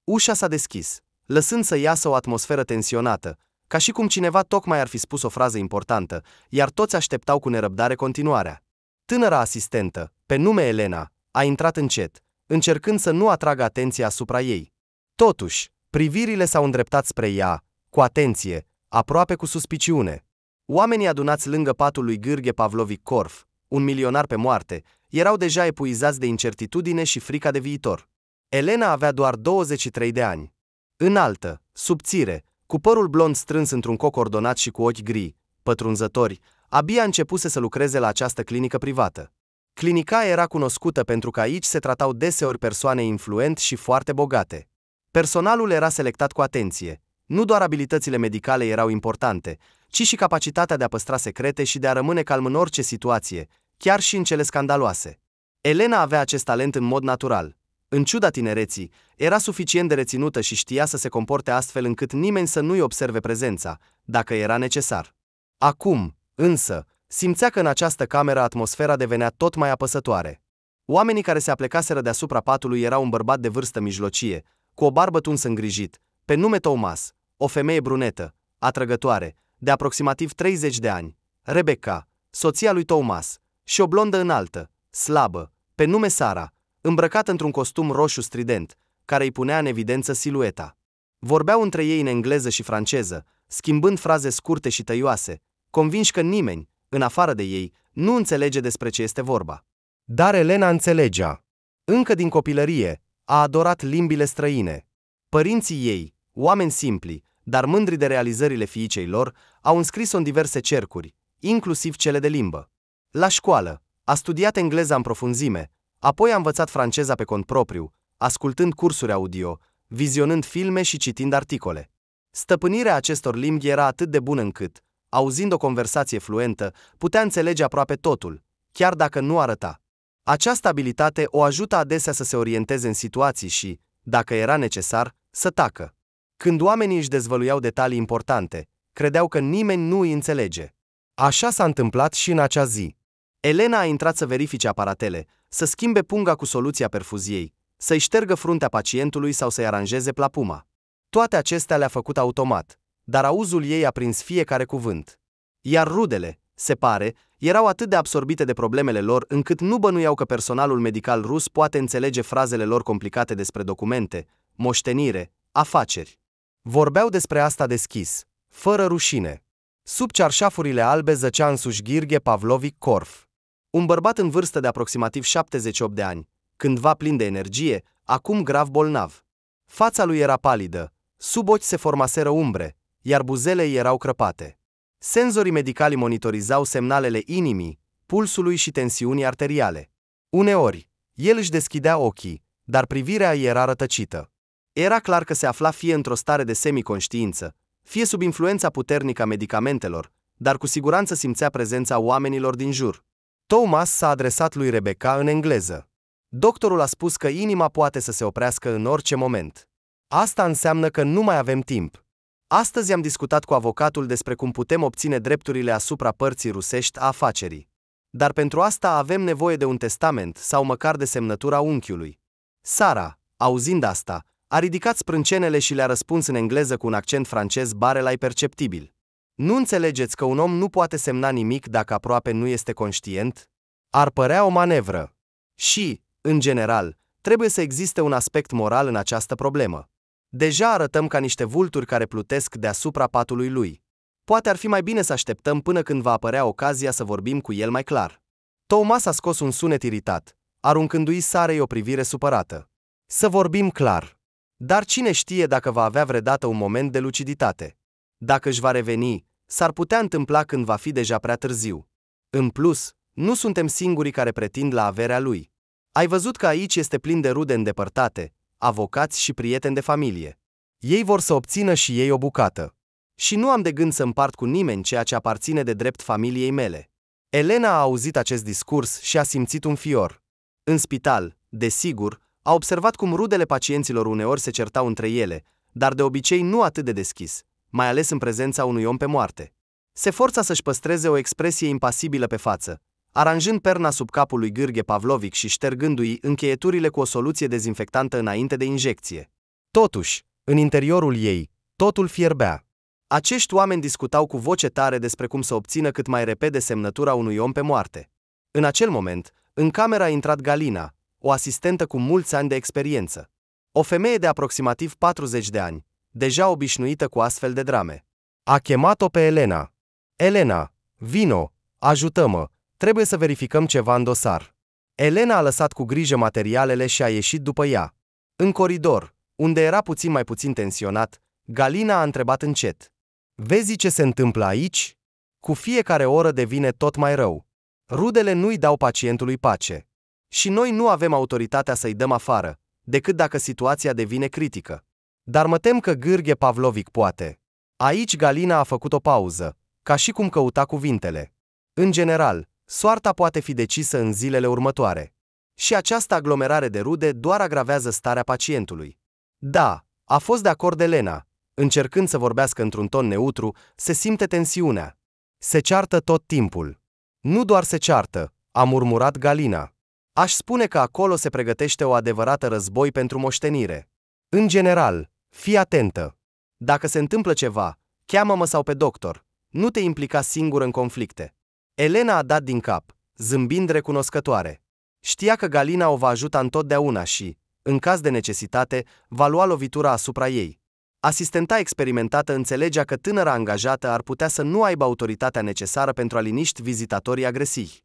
Ușa s-a deschis, lăsând să iasă o atmosferă tensionată, ca și cum cineva tocmai ar fi spus o frază importantă, iar toți așteptau cu nerăbdare continuarea. Tânăra asistentă, pe nume Elena, a intrat încet, încercând să nu atragă atenția asupra ei. Totuși, privirile s-au îndreptat spre ea, cu atenție, aproape cu suspiciune. Oamenii adunați lângă patul lui Gheorghe Pavlovici Korf, un milionar pe moarte, erau deja epuizați de incertitudine și frica de viitor. Elena avea doar 23 de ani. Înaltă, subțire, cu părul blond strâns într-un coc ordonat și cu ochi gri, pătrunzători, abia începuse să lucreze la această clinică privată. Clinica era cunoscută pentru că aici se tratau deseori persoane influente și foarte bogate. Personalul era selectat cu atenție. Nu doar abilitățile medicale erau importante, ci și capacitatea de a păstra secrete și de a rămâne calm în orice situație, chiar și în cele scandaloase. Elena avea acest talent în mod natural. În ciuda tinereții, era suficient de reținută și știa să se comporte astfel încât nimeni să nu-i observe prezența, dacă era necesar. Acum, însă, simțea că în această cameră atmosfera devenea tot mai apăsătoare. Oamenii care se aplecaseră deasupra patului erau un bărbat de vârstă mijlocie, cu o barbă tunsă îngrijit, pe nume Thomas, o femeie brunetă, atrăgătoare, de aproximativ 30 de ani, Rebecca, soția lui Thomas, și o blondă înaltă, slabă, pe nume Sara, îmbrăcată într-un costum roșu strident, care îi punea în evidență silueta. Vorbeau între ei în engleză și franceză, schimbând fraze scurte și tăioase, convinși că nimeni, în afară de ei, nu înțelege despre ce este vorba. Dar Elena înțelegea. Încă din copilărie, a adorat limbile străine. Părinții ei, oameni simpli, dar mândri de realizările fiicei lor, au înscris-o în diverse cercuri, inclusiv cele de limbă. La școală, a studiat engleza în profunzime, apoi a învățat franceza pe cont propriu, ascultând cursuri audio, vizionând filme și citind articole. Stăpânirea acestor limbi era atât de bună încât, auzind o conversație fluentă, putea înțelege aproape totul, chiar dacă nu arăta. Această abilitate o ajută adesea să se orienteze în situații și, dacă era necesar, să tacă. Când oamenii își dezvăluiau detalii importante, credeau că nimeni nu îi înțelege. Așa s-a întâmplat și în acea zi. Elena a intrat să verifice aparatele, să schimbe punga cu soluția perfuziei, să-i ștergă fruntea pacientului sau să-i aranjeze plapuma. Toate acestea le-a făcut automat, dar auzul ei a prins fiecare cuvânt. Iar rudele, se pare, erau atât de absorbite de problemele lor încât nu bănuiau că personalul medical rus poate înțelege frazele lor complicate despre documente, moștenire, afaceri. Vorbeau despre asta deschis, fără rușine. Sub cearșafurile albe zăcea însuși Gheorghe Pavlovici Korf. Un bărbat în vârstă de aproximativ 78 de ani, cândva plin de energie, acum grav bolnav. Fața lui era palidă, sub ochi se formaseră umbre, iar buzele erau crăpate. Senzorii medicali monitorizau semnalele inimii, pulsului și tensiunii arteriale. Uneori, el își deschidea ochii, dar privirea îi era rătăcită. Era clar că se afla fie într-o stare de semiconștiință, fie sub influența puternică a medicamentelor, dar cu siguranță simțea prezența oamenilor din jur. Thomas s-a adresat lui Rebecca în engleză. Doctorul a spus că inima poate să se oprească în orice moment. Asta înseamnă că nu mai avem timp. Astăzi am discutat cu avocatul despre cum putem obține drepturile asupra părții rusești a afacerii. Dar pentru asta avem nevoie de un testament sau măcar de semnătura unchiului. Sara, auzind asta, a ridicat sprâncenele și le-a răspuns în engleză cu un accent francez barelai perceptibil. Nu înțelegeți că un om nu poate semna nimic dacă aproape nu este conștient? Ar părea o manevră. Și, în general, trebuie să existe un aspect moral în această problemă. Deja arătăm ca niște vulturi care plutesc deasupra patului lui. Poate ar fi mai bine să așteptăm până când va apărea ocazia să vorbim cu el mai clar. Thomas a scos un sunet iritat, aruncându-i Sarei o privire supărată. Să vorbim clar. Dar cine știe dacă va avea vreodată un moment de luciditate? Dacă își va reveni, s-ar putea întâmpla când va fi deja prea târziu. În plus, nu suntem singurii care pretind la averea lui. Ai văzut că aici este plin de rude îndepărtate, avocați și prieteni de familie. Ei vor să obțină și ei o bucată. Și nu am de gând să împart cu nimeni ceea ce aparține de drept familiei mele. Elena a auzit acest discurs și a simțit un fior. În spital, desigur, a observat cum rudele pacienților uneori se certau între ele, dar de obicei nu atât de deschis, mai ales în prezența unui om pe moarte. Se forța să-și păstreze o expresie impasibilă pe față, aranjând perna sub capul lui Gheorghe Pavlovici și ștergându-i încheieturile cu o soluție dezinfectantă înainte de injecție. Totuși, în interiorul ei, totul fierbea. Acești oameni discutau cu voce tare despre cum să obțină cât mai repede semnătura unui om pe moarte. În acel moment, în cameră a intrat Galina, o asistentă cu mulți ani de experiență. O femeie de aproximativ 40 de ani, deja obișnuită cu astfel de drame. A chemat-o pe Elena. Elena, vino, ajută-mă, trebuie să verificăm ceva în dosar. Elena a lăsat cu grijă materialele și a ieșit după ea. În coridor, unde era puțin mai puțin tensionat, Galina a întrebat încet. Vezi ce se întâmplă aici? Cu fiecare oră devine tot mai rău. Rudele nu-i dau pacientului pace. Și noi nu avem autoritatea să-i dăm afară, decât dacă situația devine critică. Dar mă tem că Gheorghe Pavlovic poate. Aici Galina a făcut o pauză, ca și cum căuta cuvintele. În general, soarta poate fi decisă în zilele următoare. Și această aglomerare de rude doar agravează starea pacientului. Da, a fost de acord Elena. Încercând să vorbească într-un ton neutru, se simte tensiunea. Se ceartă tot timpul. Nu doar se ceartă, a murmurat Galina. Aș spune că acolo se pregătește o adevărată război pentru moștenire. În general, fii atentă. Dacă se întâmplă ceva, cheamă-mă sau pe doctor. Nu te implica singur în conflicte. Elena a dat din cap, zâmbind recunoscătoare. Știa că Galina o va ajuta întotdeauna și, în caz de necesitate, va lua lovitura asupra ei. Asistenta experimentată înțelegea că tânăra angajată ar putea să nu aibă autoritatea necesară pentru a liniști vizitatorii agresivi.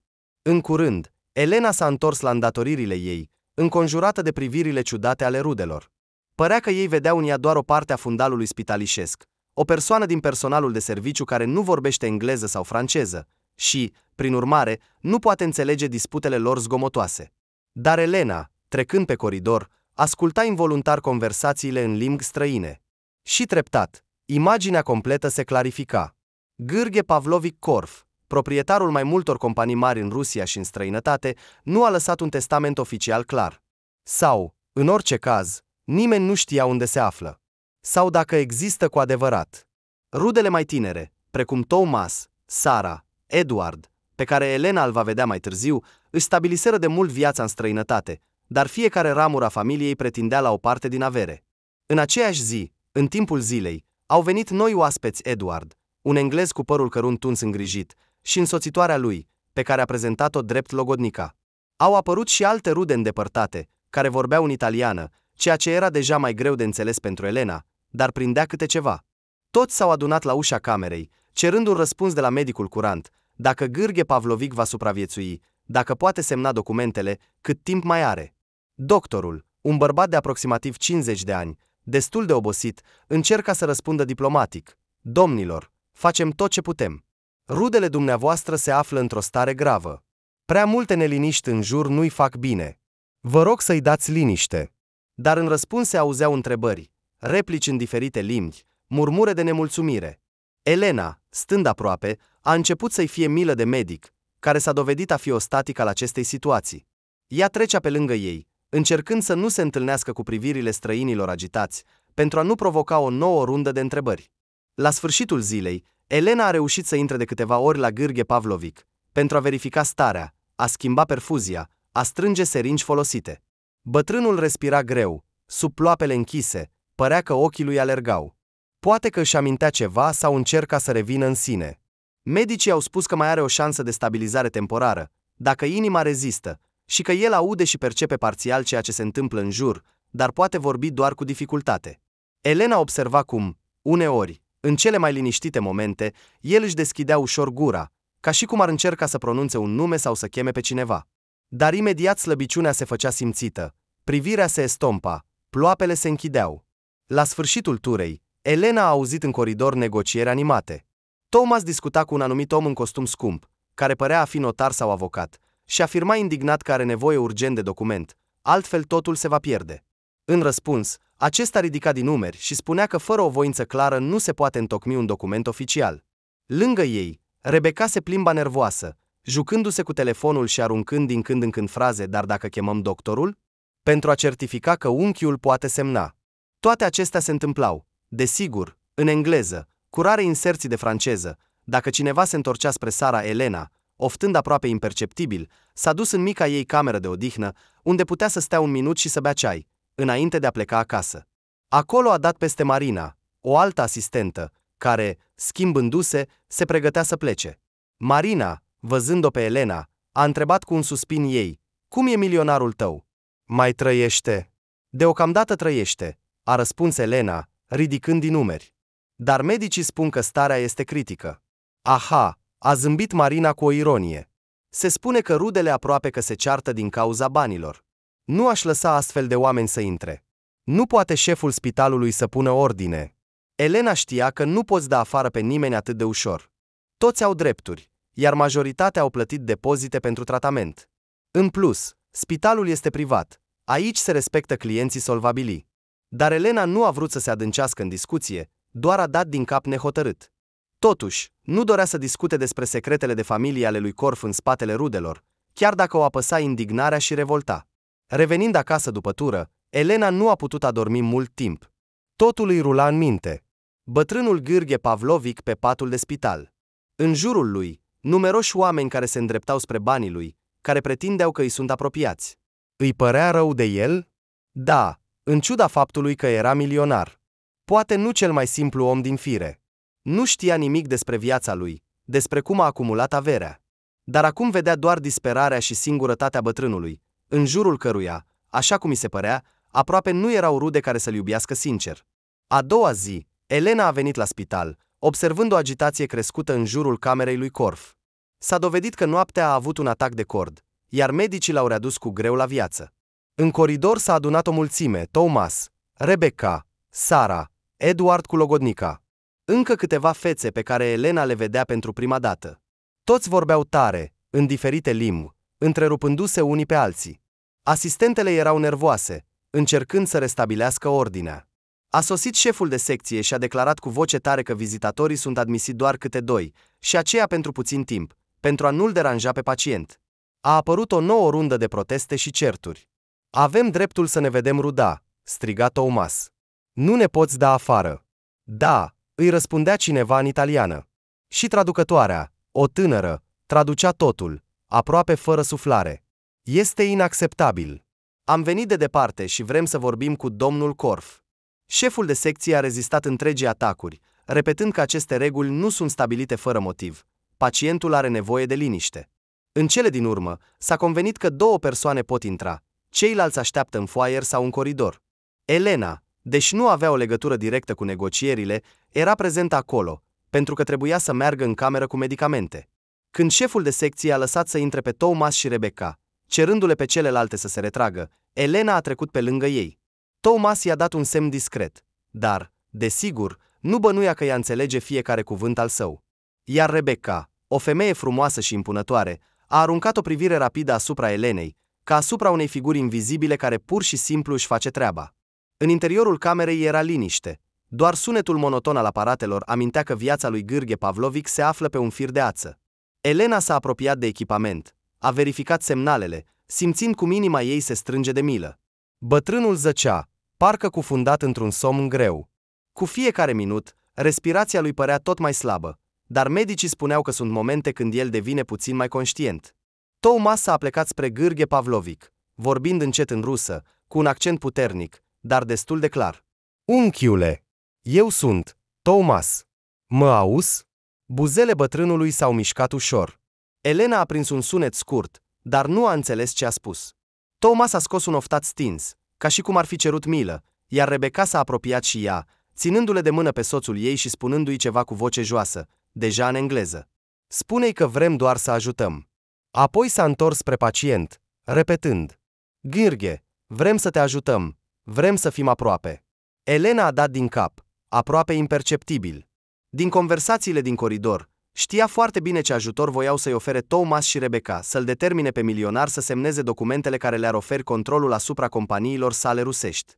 În curând, Elena s-a întors la îndatoririle ei, înconjurată de privirile ciudate ale rudelor. Părea că ei vedeau în ea doar o parte a fundalului spitalișesc, o persoană din personalul de serviciu care nu vorbește engleză sau franceză și, prin urmare, nu poate înțelege disputele lor zgomotoase. Dar Elena, trecând pe coridor, asculta involuntar conversațiile în limbi străine. Și treptat, imaginea completă se clarifica. Gheorghe Pavlovic Korf, proprietarul mai multor companii mari în Rusia și în străinătate, nu a lăsat un testament oficial clar. Sau, în orice caz, nimeni nu știa unde se află. Sau dacă există cu adevărat. Rudele mai tinere, precum Thomas, Sara, Edward, pe care Elena îl va vedea mai târziu, își stabiliseră de mult viața în străinătate, dar fiecare ramură a familiei pretindea la o parte din avere. În aceeași zi, în timpul zilei, au venit noi oaspeți Edward, un englez cu părul cărunt tuns îngrijit, și însoțitoarea lui, pe care a prezentat-o drept logodnica. Au apărut și alte rude îndepărtate, care vorbeau în italiană, ceea ce era deja mai greu de înțeles pentru Elena, dar prindea câte ceva. Toți s-au adunat la ușa camerei, cerând un răspuns de la medicul curant, dacă Gheorghe Pavlovic va supraviețui, dacă poate semna documentele, cât timp mai are. Doctorul, un bărbat de aproximativ 50 de ani, destul de obosit, încerca să răspundă diplomatic. Domnilor, facem tot ce putem. Rudele dumneavoastră se află într-o stare gravă. Prea multe neliniști în jur nu-i fac bine. Vă rog să-i dați liniște. Dar în răspuns se auzeau întrebări, replici în diferite limbi, murmure de nemulțumire. Elena, stând aproape, a început să-i fie milă de medic, care s-a dovedit a fi o static al acestei situații. Ea trecea pe lângă ei, încercând să nu se întâlnească cu privirile străinilor agitați, pentru a nu provoca o nouă rundă de întrebări. La sfârșitul zilei, Elena a reușit să intre de câteva ori la Gheorghe Pavlovic, pentru a verifica starea, a schimba perfuzia, a strânge seringi folosite. Bătrânul respira greu, sub ploapele închise, părea că ochii lui alergau. Poate că își amintea ceva sau încerca să revină în sine. Medicii au spus că mai are o șansă de stabilizare temporară, dacă inima rezistă, și că el aude și percepe parțial ceea ce se întâmplă în jur, dar poate vorbi doar cu dificultate. Elena observa cum, uneori, în cele mai liniștite momente, el își deschidea ușor gura, ca și cum ar încerca să pronunțe un nume sau să cheme pe cineva. Dar imediat slăbiciunea se făcea simțită, privirea se estompa, ploapele se închideau. La sfârșitul turei, Elena a auzit în coridor negocieri animate. Thomas discuta cu un anumit om în costum scump, care părea a fi notar sau avocat, și afirma indignat că are nevoie urgent de document, altfel totul se va pierde. În răspuns, acesta ridica din numeri și spunea că fără o voință clară nu se poate întocmi un document oficial. Lângă ei, Rebecca se plimba nervoasă, jucându-se cu telefonul și aruncând din când în când fraze, dar dacă chemăm doctorul? Pentru a certifica că unchiul poate semna. Toate acestea se întâmplau, desigur, în engleză, cu rare inserții de franceză. Dacă cineva se întorcea spre Sara, Elena, oftând aproape imperceptibil, s-a dus în mica ei cameră de odihnă, unde putea să stea un minut și să bea ceai, înainte de a pleca acasă. Acolo a dat peste Marina, o altă asistentă, care, schimbându-se, se pregătea să plece. Marina, văzând-o pe Elena, a întrebat cu un suspin ei: "Cum e milionarul tău? Mai trăiește?" "Deocamdată trăiește," a răspuns Elena, ridicând din numeri. "Dar medicii spun că starea este critică." "Aha," a zâmbit Marina cu o ironie. "Se spune că rudele aproape că se ceartă din cauza banilor. Nu aș lăsa astfel de oameni să intre. Nu poate șeful spitalului să pună ordine." Elena știa că nu poți da afară pe nimeni atât de ușor. Toți au drepturi, iar majoritatea au plătit depozite pentru tratament. În plus, spitalul este privat. Aici se respectă clienții solvabili. Dar Elena nu a vrut să se adâncească în discuție, doar a dat din cap nehotărât. Totuși, nu dorea să discute despre secretele de familie ale lui Corf în spatele rudelor, chiar dacă o apăsa indignarea și revolta. Revenind acasă după tură, Elena nu a putut adormi mult timp. Totul îi rula în minte. Bătrânul Gheorghe Pavlovic pe patul de spital. În jurul lui, numeroși oameni care se îndreptau spre banii lui, care pretindeau că îi sunt apropiați. Îi părea rău de el? Da, în ciuda faptului că era milionar. Poate nu cel mai simplu om din fire. Nu știa nimic despre viața lui, despre cum a acumulat averea. Dar acum vedea doar disperarea și singurătatea bătrânului, în jurul căruia, așa cum i se părea, aproape nu erau rude care să-l iubească sincer. A doua zi, Elena a venit la spital, observând o agitație crescută în jurul camerei lui Corf. S-a dovedit că noaptea a avut un atac de cord, iar medicii l-au readus cu greu la viață. În coridor s-a adunat o mulțime: Thomas, Rebecca, Sara, Edward cu logodnica. Încă câteva fețe pe care Elena le vedea pentru prima dată. Toți vorbeau tare, în diferite limbi, întrerupându-se unii pe alții. Asistentele erau nervoase, încercând să restabilească ordinea. A sosit șeful de secție și a declarat cu voce tare că vizitatorii sunt admisi doar câte 2, și aceea pentru puțin timp, pentru a nu-l deranja pe pacient. A apărut o nouă rundă de proteste și certuri. "Avem dreptul să ne vedem ruda," striga Thomas. "Nu ne poți da afară." "Da," îi răspundea cineva în italiană. Și traducătoarea, o tânără, traducea totul, aproape fără suflare. "Este inacceptabil. Am venit de departe și vrem să vorbim cu domnul Corf." Șeful de secție a rezistat întregii atacuri, repetând că aceste reguli nu sunt stabilite fără motiv. Pacientul are nevoie de liniște. În cele din urmă, s-a convenit că 2 persoane pot intra, ceilalți așteaptă în foaier sau în coridor. Elena, deși nu avea o legătură directă cu negocierile, era prezentă acolo, pentru că trebuia să meargă în cameră cu medicamente. Când șeful de secție a lăsat să intre pe Thomas și Rebecca, cerându-le pe celelalte să se retragă, Elena a trecut pe lângă ei. Thomas i-a dat un semn discret, dar, desigur, nu bănuia că ea înțelege fiecare cuvânt al său. Iar Rebecca, o femeie frumoasă și impunătoare, a aruncat o privire rapidă asupra Elenei, ca asupra unei figuri invizibile care pur și simplu își face treaba. În interiorul camerei era liniște, doar sunetul monoton al aparatelor amintea că viața lui Gheorghe Pavlovic se află pe un fir de ață. Elena s-a apropiat de echipament, a verificat semnalele, simțind cum inima ei se strânge de milă. Bătrânul zăcea, parcă cufundat într-un somn greu. Cu fiecare minut, respirația lui părea tot mai slabă, dar medicii spuneau că sunt momente când el devine puțin mai conștient. Thomas s-a plecat spre Gheorghe Pavlovic, vorbind încet în rusă, cu un accent puternic, dar destul de clar. "Unchiule, eu sunt Thomas. Mă auzi?" Buzele bătrânului s-au mișcat ușor. Elena a prins un sunet scurt, dar nu a înțeles ce a spus. Thomas a scos un oftat stins, ca și cum ar fi cerut milă, iar Rebecca s-a apropiat și ea, ținându-le de mână pe soțul ei și spunându-i ceva cu voce joasă, deja în engleză. "Spune-i că vrem doar să ajutăm." Apoi s-a întors spre pacient, repetând: "Gheorghe, vrem să te ajutăm, vrem să fim aproape." Elena a dat din cap, aproape imperceptibil. Din conversațiile din coridor, știa foarte bine ce ajutor voiau să-i ofere Thomas și Rebecca, să-l determine pe milionar să semneze documentele care le-ar oferi controlul asupra companiilor sale rusești.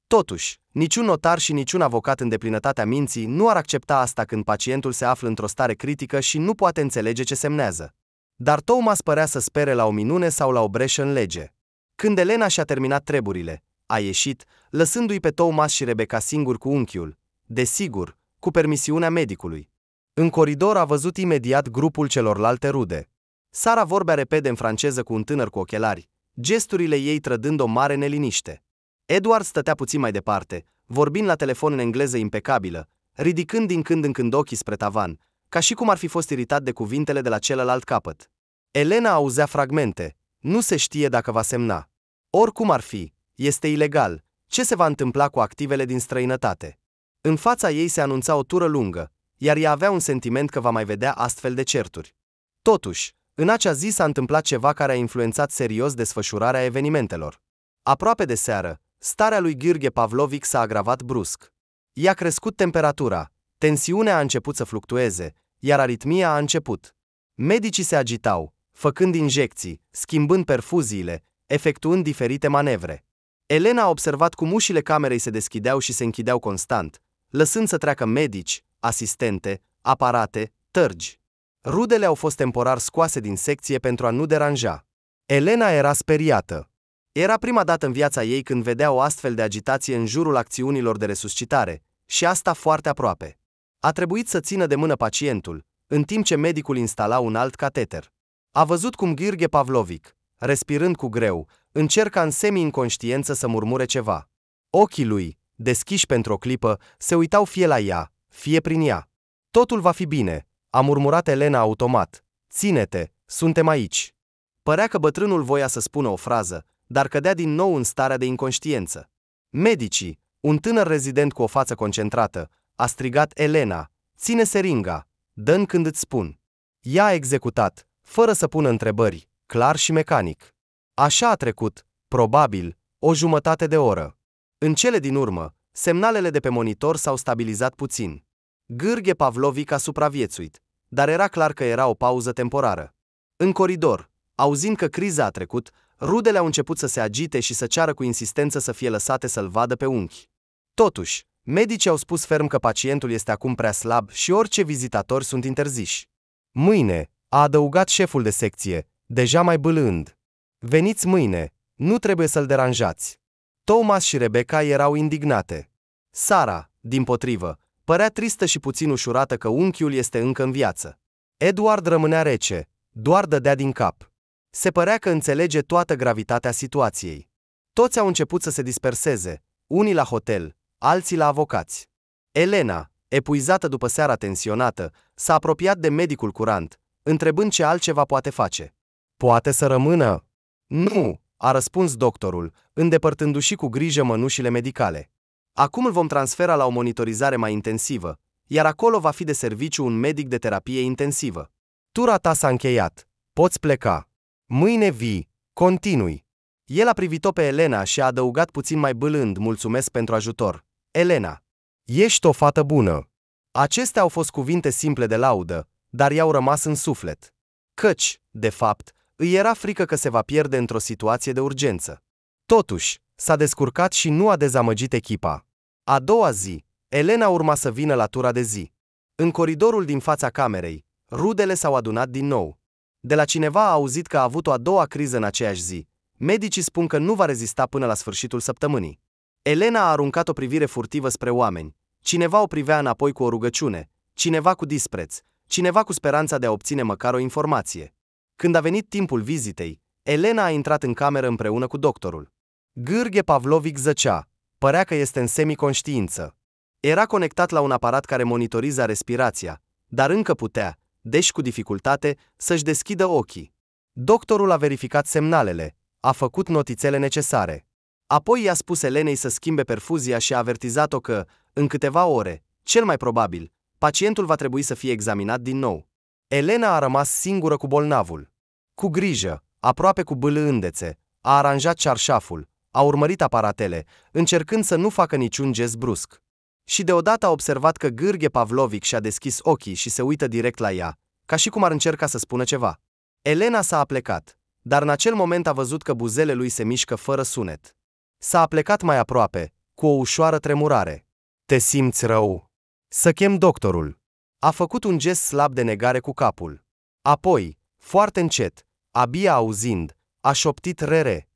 Totuși, niciun notar și niciun avocat în deplinătatea minții nu ar accepta asta când pacientul se află într-o stare critică și nu poate înțelege ce semnează. Dar Thomas părea să spere la o minune sau la o breșă în lege. Când Elena și-a terminat treburile, a ieșit, lăsându-i pe Thomas și Rebecca singuri cu unchiul, desigur, cu permisiunea medicului. În coridor a văzut imediat grupul celorlalte rude. Sara vorbea repede în franceză cu un tânăr cu ochelari, gesturile ei trădând o mare neliniște. Edward stătea puțin mai departe, vorbind la telefon în engleză impecabilă, ridicând din când în când ochii spre tavan, ca și cum ar fi fost iritat de cuvintele de la celălalt capăt. Elena auzea fragmente. Nu se știe dacă va semna. Oricum ar fi, este ilegal. Ce se va întâmpla cu activele din străinătate? În fața ei se anunța o tură lungă, iar ea avea un sentiment că va mai vedea astfel de certuri. Totuși, în acea zi s-a întâmplat ceva care a influențat serios desfășurarea evenimentelor. Aproape de seară, starea lui Gheorghe Pavlovic s-a agravat brusc. I-a crescut temperatura, tensiunea a început să fluctueze, iar aritmia a început. Medicii se agitau, făcând injecții, schimbând perfuziile, efectuând diferite manevre. Elena a observat cum ușile camerei se deschideau și se închideau constant, lăsând să treacă medici, asistente, aparate, tărgi. Rudele au fost temporar scoase din secție pentru a nu deranja. Elena era speriată. Era prima dată în viața ei când vedea o astfel de agitație în jurul acțiunilor de resuscitare, și asta foarte aproape. A trebuit să țină de mână pacientul, în timp ce medicul instala un alt cateter. A văzut cum Gheorghe Pavlovic, respirând cu greu, încerca în semi-inconștiență să murmure ceva. Ochii lui, deschiși pentru o clipă, se uitau fie la ea, fie prin ea. Totul va fi bine, a murmurat Elena automat. Ține-te, suntem aici. Părea că bătrânul voia să spună o frază, dar cădea din nou în starea de inconștiență. Medicii, un tânăr rezident cu o față concentrată, a strigat: Elena, ține seringa, dă-n când îți spun. Ea a executat, fără să pună întrebări, clar și mecanic. Așa a trecut, probabil, o jumătate de oră. În cele din urmă, semnalele de pe monitor s-au stabilizat puțin. Gheorghe Pavlovic a supraviețuit, dar era clar că era o pauză temporară. În coridor, auzind că criza a trecut, rudele au început să se agite și să ceară cu insistență să fie lăsate să-l vadă pe unchi. Totuși, medicii au spus ferm că pacientul este acum prea slab și orice vizitatori sunt interziși. Mâine, a adăugat șeful de secție, deja mai bâlând. Veniți mâine, nu trebuie să-l deranjați. Thomas și Rebecca erau indignate. Sara, dimpotrivă, părea tristă și puțin ușurată că unchiul este încă în viață. Edward rămânea rece, doar dădea din cap. Se părea că înțelege toată gravitatea situației. Toți au început să se disperseze, unii la hotel, alții la avocați. Elena, epuizată după seara tensionată, s-a apropiat de medicul curant, întrebând ce altceva poate face. Poate să rămână? Nu, a răspuns doctorul, îndepărtându-și cu grijă mănușile medicale. Acum îl vom transfera la o monitorizare mai intensivă, iar acolo va fi de serviciu un medic de terapie intensivă. Tura ta s-a încheiat. Poți pleca. Mâine vii. Continui. El a privit-o pe Elena și a adăugat puțin mai bâlând: mulțumesc pentru ajutor. Elena, ești o fată bună. Acestea au fost cuvinte simple de laudă, dar i-au rămas în suflet. Căci, de fapt, îi era frică că se va pierde într-o situație de urgență. Totuși, s-a descurcat și nu a dezamăgit echipa. A doua zi, Elena urma să vină la tura de zi. În coridorul din fața camerei, rudele s-au adunat din nou. De la cineva a auzit că a avut o a doua criză în aceeași zi. Medicii spun că nu va rezista până la sfârșitul săptămânii. Elena a aruncat o privire furtivă spre oameni. Cineva o privea înapoi cu o rugăciune, cineva cu dispreț, cineva cu speranța de a obține măcar o informație. Când a venit timpul vizitei, Elena a intrat în cameră împreună cu doctorul. Gheorghe Pavlovic zăcea, părea că este în semiconștiință. Era conectat la un aparat care monitoriza respirația, dar încă putea, deși cu dificultate, să-și deschidă ochii. Doctorul a verificat semnalele, a făcut notițele necesare. Apoi i-a spus Elenei să schimbe perfuzia și a avertizat-o că, în câteva ore, cel mai probabil, pacientul va trebui să fie examinat din nou. Elena a rămas singură cu bolnavul. Cu grijă, aproape cu bâlâândețe, a aranjat cearșaful, a urmărit aparatele, încercând să nu facă niciun gest brusc. Și deodată a observat că Gheorghe Pavlovic și-a deschis ochii și se uită direct la ea, ca și cum ar încerca să spună ceva. Elena s-a aplecat, dar în acel moment a văzut că buzele lui se mișcă fără sunet. S-a aplecat mai aproape, cu o ușoară tremurare. Te simți rău? Să chem doctorul. A făcut un gest slab de negare cu capul. Apoi, foarte încet, abia auzind, a șoptit rere.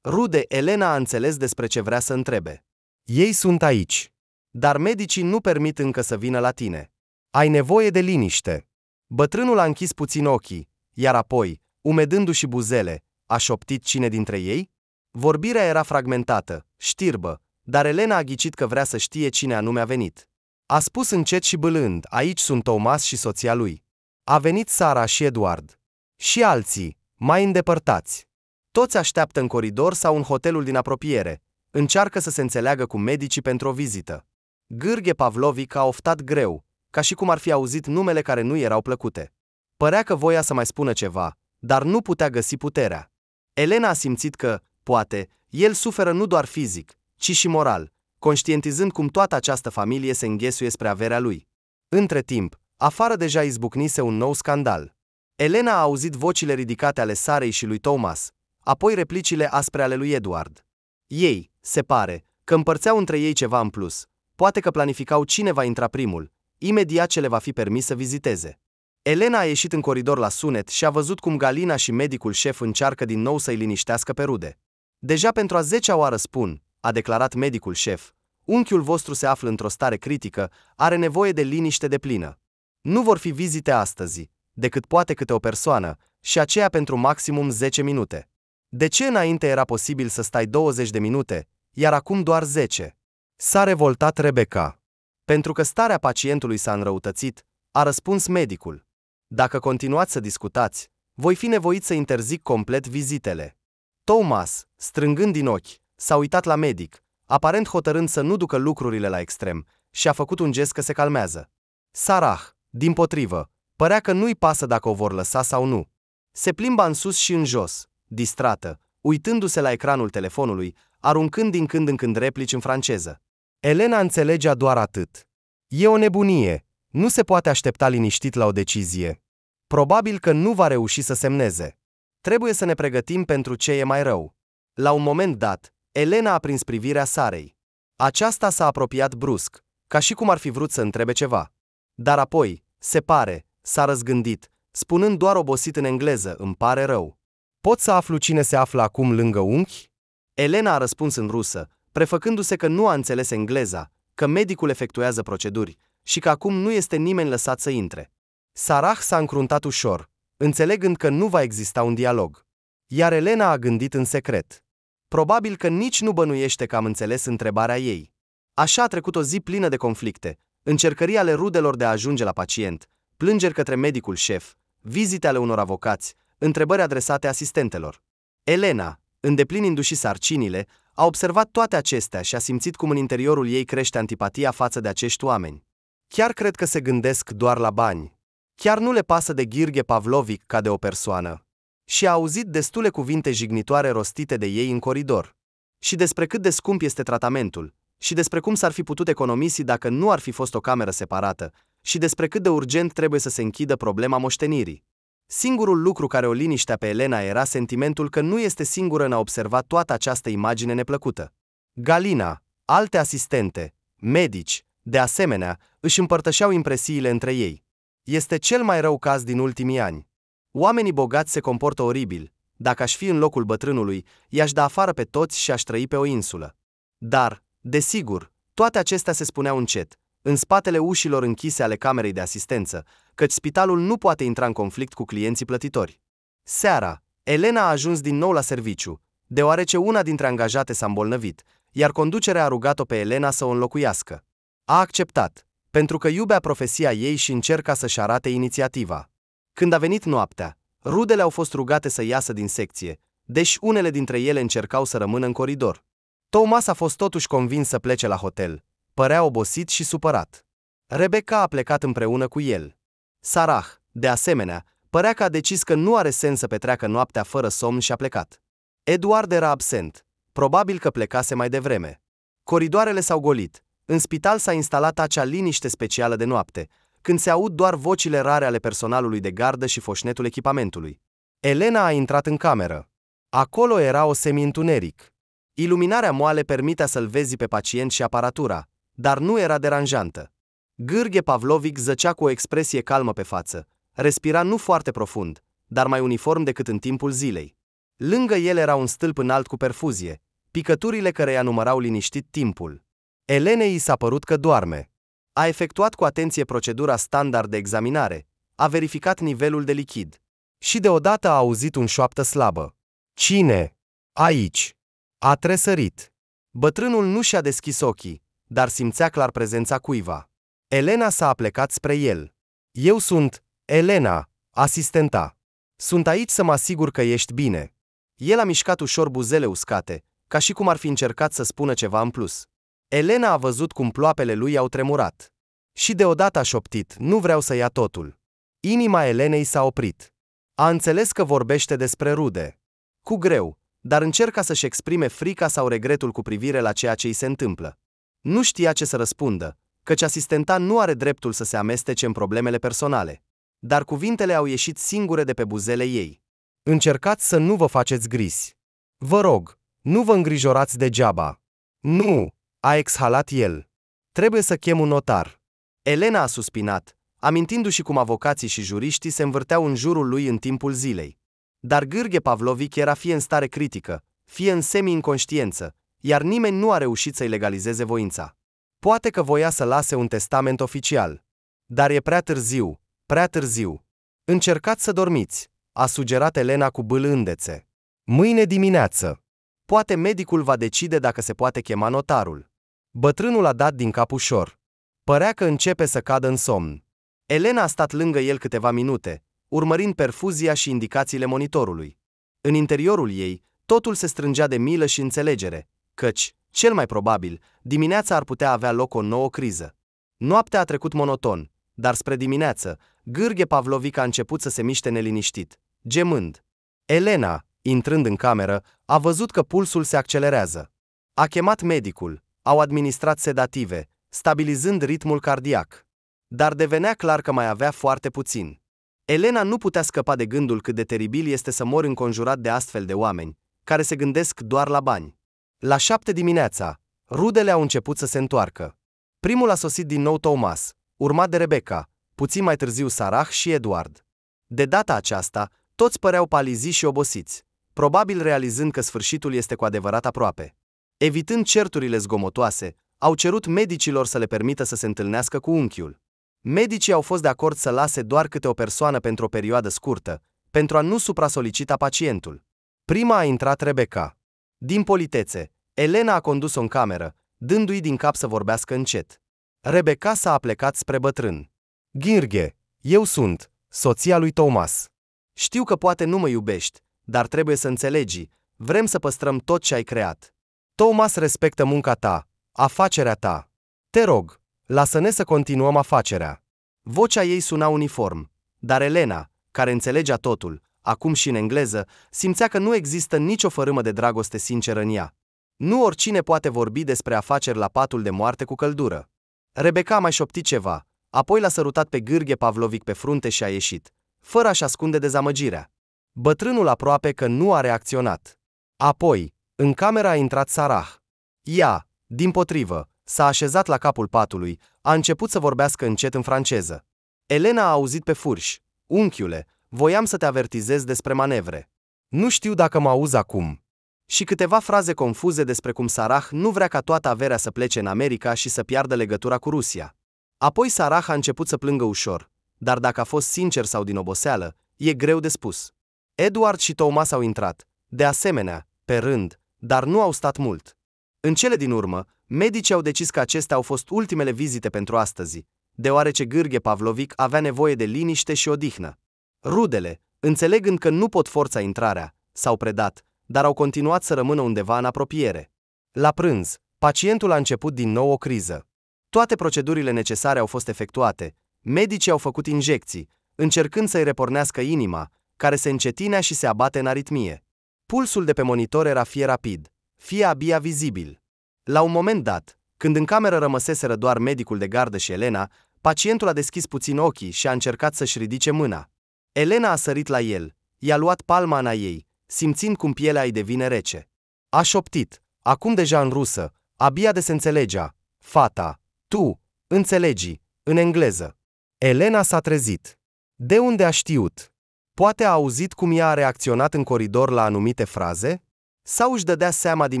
Rude, Elena a înțeles despre ce vrea să întrebe. Ei sunt aici. Dar medicii nu permit încă să vină la tine. Ai nevoie de liniște. Bătrânul a închis puțin ochii, iar apoi, umedându-și buzele, a șoptit: cine dintre ei? Vorbirea era fragmentată, știrbă, dar Elena a ghicit că vrea să știe cine anume a venit. A spus încet și bâlând, aici sunt Thomas și soția lui. A venit Sara și Edward. Și alții, mai îndepărtați. Toți așteaptă în coridor sau în hotelul din apropiere. Încearcă să se înțeleagă cu medicii pentru o vizită. Gheorghe Pavlovic a oftat greu, ca și cum ar fi auzit numele care nu erau plăcute. Părea că voia să mai spună ceva, dar nu putea găsi puterea. Elena a simțit că, poate, el suferă nu doar fizic, ci și moral, conștientizând cum toată această familie se înghesuie spre averea lui. Între timp, afară deja izbucnise un nou scandal. Elena a auzit vocile ridicate ale Sarei și lui Thomas, apoi replicile aspre ale lui Edward. Ei, se pare, că împărțeau între ei ceva în plus, poate că planificau cine va intra primul, imediat ce le va fi permis să viziteze. Elena a ieșit în coridor la sunet și a văzut cum Galina și medicul șef încearcă din nou să-i liniștească pe rude. Deja pentru a 10-a oară spun, a declarat medicul șef, unchiul vostru se află într-o stare critică, are nevoie de liniște deplină. Nu vor fi vizite astăzi, decât poate câte o persoană, și aceea pentru maximum 10 minute. De ce înainte era posibil să stai 20 de minute, iar acum doar 10? S-a revoltat Rebecca. Pentru că starea pacientului s-a înrăutățit, a răspuns medicul. Dacă continuați să discutați, voi fi nevoit să interzic complet vizitele. Thomas, strângând din ochi, s-a uitat la medic, aparent hotărând să nu ducă lucrurile la extrem, și a făcut un gest că se calmează. Sarah, dimpotrivă, părea că nu-i pasă dacă o vor lăsa sau nu. Se plimba în sus și în jos, distrată, uitându-se la ecranul telefonului, aruncând din când în când replici în franceză. Elena înțelegea doar atât. E o nebunie, nu se poate aștepta liniștit la o decizie. Probabil că nu va reuși să semneze. Trebuie să ne pregătim pentru ce e mai rău. La un moment dat, Elena a prins privirea Sarei. Aceasta s-a apropiat brusc, ca și cum ar fi vrut să întrebe ceva. Dar apoi, se pare, s-a răzgândit, spunând doar obosit în engleză, îmi pare rău. Pot să aflu cine se află acum lângă unchi? Elena a răspuns în rusă, prefăcându-se că nu a înțeles engleza, că medicul efectuează proceduri și că acum nu este nimeni lăsat să intre. Sarah s-a încruntat ușor, înțelegând că nu va exista un dialog. Iar Elena a gândit în secret. Probabil că nici nu bănuiește că am înțeles întrebarea ei. Așa a trecut o zi plină de conflicte, încercări ale rudelor de a ajunge la pacient, plângeri către medicul șef, vizite ale unor avocați, întrebări adresate asistentelor. Elena, îndeplinindu-și sarcinile, a observat toate acestea și a simțit cum în interiorul ei crește antipatia față de acești oameni. Chiar cred că se gândesc doar la bani. Chiar nu le pasă de Gheorghe Pavlovic ca de o persoană. Și a auzit destule cuvinte jignitoare rostite de ei în coridor. Și despre cât de scump este tratamentul, și despre cum s-ar fi putut economisi dacă nu ar fi fost o cameră separată, și despre cât de urgent trebuie să se închidă problema moștenirii. Singurul lucru care o liniștea pe Elena era sentimentul că nu este singură în a observa toată această imagine neplăcută. Galina, alte asistente, medici, de asemenea, își împărtășeau impresiile între ei. Este cel mai rău caz din ultimii ani. Oamenii bogați se comportă oribil. Dacă aș fi în locul bătrânului, i-aș da afară pe toți și aș trăi pe o insulă. Dar, desigur, toate acestea se spuneau încet, în spatele ușilor închise ale camerei de asistență, căci spitalul nu poate intra în conflict cu clienții plătitori. Seara, Elena a ajuns din nou la serviciu, deoarece una dintre angajate s-a îmbolnăvit, iar conducerea a rugat-o pe Elena să o înlocuiască. A acceptat, pentru că iubea profesia ei și încerca să-și arate inițiativa. Când a venit noaptea, rudele au fost rugate să iasă din secție, deși unele dintre ele încercau să rămână în coridor. Thomas a fost totuși convins să plece la hotel. Părea obosit și supărat. Rebecca a plecat împreună cu el. Sarah, de asemenea, părea că a decis că nu are sens să petreacă noaptea fără somn și a plecat. Edward era absent, probabil că plecase mai devreme. Coridoarele s-au golit, în spital s-a instalat acea liniște specială de noapte, când se aud doar vocile rare ale personalului de gardă și foșnetul echipamentului. Elena a intrat în cameră. Acolo era o semi-întuneric. Iluminarea moale permitea să-l vezi pe pacient și aparatura, dar nu era deranjantă. Gheorghe Pavlovic zăcea cu o expresie calmă pe față, respira nu foarte profund, dar mai uniform decât în timpul zilei. Lângă el era un stâlp înalt cu perfuzie, picăturile căreia numărau liniștit timpul. Elenei i s-a părut că doarme. A efectuat cu atenție procedura standard de examinare, a verificat nivelul de lichid. Și deodată a auzit un șoaptă slabă. Cine? Aici. A tresărit. Bătrânul nu și-a deschis ochii, dar simțea clar prezența cuiva. Elena s-a aplecat spre el. Eu sunt Elena, asistenta. Sunt aici să mă asigur că ești bine. El a mișcat ușor buzele uscate, ca și cum ar fi încercat să spună ceva în plus. Elena a văzut cum ploapele lui au tremurat. Și deodată a șoptit, nu vreau să ia totul. Inima Elenei s-a oprit. A înțeles că vorbește despre rude. Cu greu, dar încerca să-și exprime frica sau regretul cu privire la ceea ce îi se întâmplă. Nu știa ce să răspundă, căci asistenta nu are dreptul să se amestece în problemele personale. Dar cuvintele au ieșit singure de pe buzele ei. Încercați să nu vă faceți grisi. Vă rog, nu vă îngrijorați degeaba. Nu, a exhalat el. Trebuie să chem un notar. Elena a suspinat, amintindu-și cum avocații și juriștii se învârteau în jurul lui în timpul zilei. Dar Gheorghe Pavlovic era fie în stare critică, fie în semi-inconștiență, iar nimeni nu a reușit să-i legalizeze voința. Poate că voia să lase un testament oficial. Dar e prea târziu, prea târziu. Încercați să dormiți, a sugerat Elena cu bâlândețe. Mâine dimineață. Poate medicul va decide dacă se poate chema notarul. Bătrânul a dat din cap ușor. Părea că începe să cadă în somn. Elena a stat lângă el câteva minute, urmărind perfuzia și indicațiile monitorului. În interiorul ei, totul se strângea de milă și înțelegere, căci, cel mai probabil, dimineața ar putea avea loc o nouă criză. Noaptea a trecut monoton, dar spre dimineață, Gheorghe Pavlovic a început să se miște neliniștit, gemând. Elena, intrând în cameră, a văzut că pulsul se accelerează. A chemat medicul, au administrat sedative, stabilizând ritmul cardiac. Dar devenea clar că mai avea foarte puțin. Elena nu putea scăpa de gândul cât de teribil este să mori înconjurat de astfel de oameni, care se gândesc doar la bani. La 7 dimineața, rudele au început să se întoarcă. Primul a sosit din nou Thomas, urmat de Rebecca, puțin mai târziu Sarah și Edward. De data aceasta, toți păreau paliziți și obosiți, probabil realizând că sfârșitul este cu adevărat aproape. Evitând certurile zgomotoase, au cerut medicilor să le permită să se întâlnească cu unchiul. Medicii au fost de acord să lase doar câte o persoană pentru o perioadă scurtă, pentru a nu supra-solicita pacientul. Prima a intrat Rebecca. Din politețe, Elena a condus-o în cameră, dându-i din cap să vorbească încet. Rebecca s-a aplecat spre bătrân. Gheorghe, eu sunt soția lui Thomas. Știu că poate nu mă iubești, dar trebuie să înțelegi, vrem să păstrăm tot ce ai creat. Thomas respectă munca ta, afacerea ta. Te rog, lasă-ne să continuăm afacerea. Vocea ei suna uniform, dar Elena, care înțelegea totul, acum și în engleză, simțea că nu există nicio fărâmă de dragoste sinceră în ea. Nu oricine poate vorbi despre afaceri la patul de moarte cu căldură. Rebecca a mai șoptit ceva, apoi l-a sărutat pe Gheorghe Pavlovic pe frunte și a ieșit, fără a-și ascunde dezamăgirea. Bătrânul aproape că nu a reacționat. Apoi, în cameră a intrat Sarah. Ea, dimpotrivă, s-a așezat la capul patului, a început să vorbească încet în franceză. Elena a auzit pe furși. Unchiule, voiam să te avertizez despre manevre. Nu știu dacă mă auzi acum. Și câteva fraze confuze despre cum Sarah nu vrea ca toată averea să plece în America și să piardă legătura cu Rusia. Apoi Sarah a început să plângă ușor, dar dacă a fost sincer sau din oboseală, e greu de spus. Edward și Thomas au intrat, de asemenea, pe rând, dar nu au stat mult. În cele din urmă, medicii au decis că acestea au fost ultimele vizite pentru astăzi, deoarece Gheorghe Pavlovic avea nevoie de liniște și odihnă. Rudele, înțelegând că nu pot forța intrarea, s-au predat, dar au continuat să rămână undeva în apropiere. La prânz, pacientul a început din nou o criză. Toate procedurile necesare au fost efectuate, medicii au făcut injecții, încercând să-i repornească inima, care se încetinea și se abate în aritmie. Pulsul de pe monitor era fie rapid, fie abia vizibil. La un moment dat, când în cameră rămăseseră doar medicul de gardă și Elena, pacientul a deschis puțin ochii și a încercat să-și ridice mâna. Elena a sărit la el, i-a luat palma în a ei, simțind cum pielea îi devine rece. A șoptit, acum deja în rusă, abia de se înțelegea, fata, tu, înțelegi, în engleză. Elena s-a trezit. De unde a știut? Poate a auzit cum ea a reacționat în coridor la anumite fraze? Sau își dădea seama din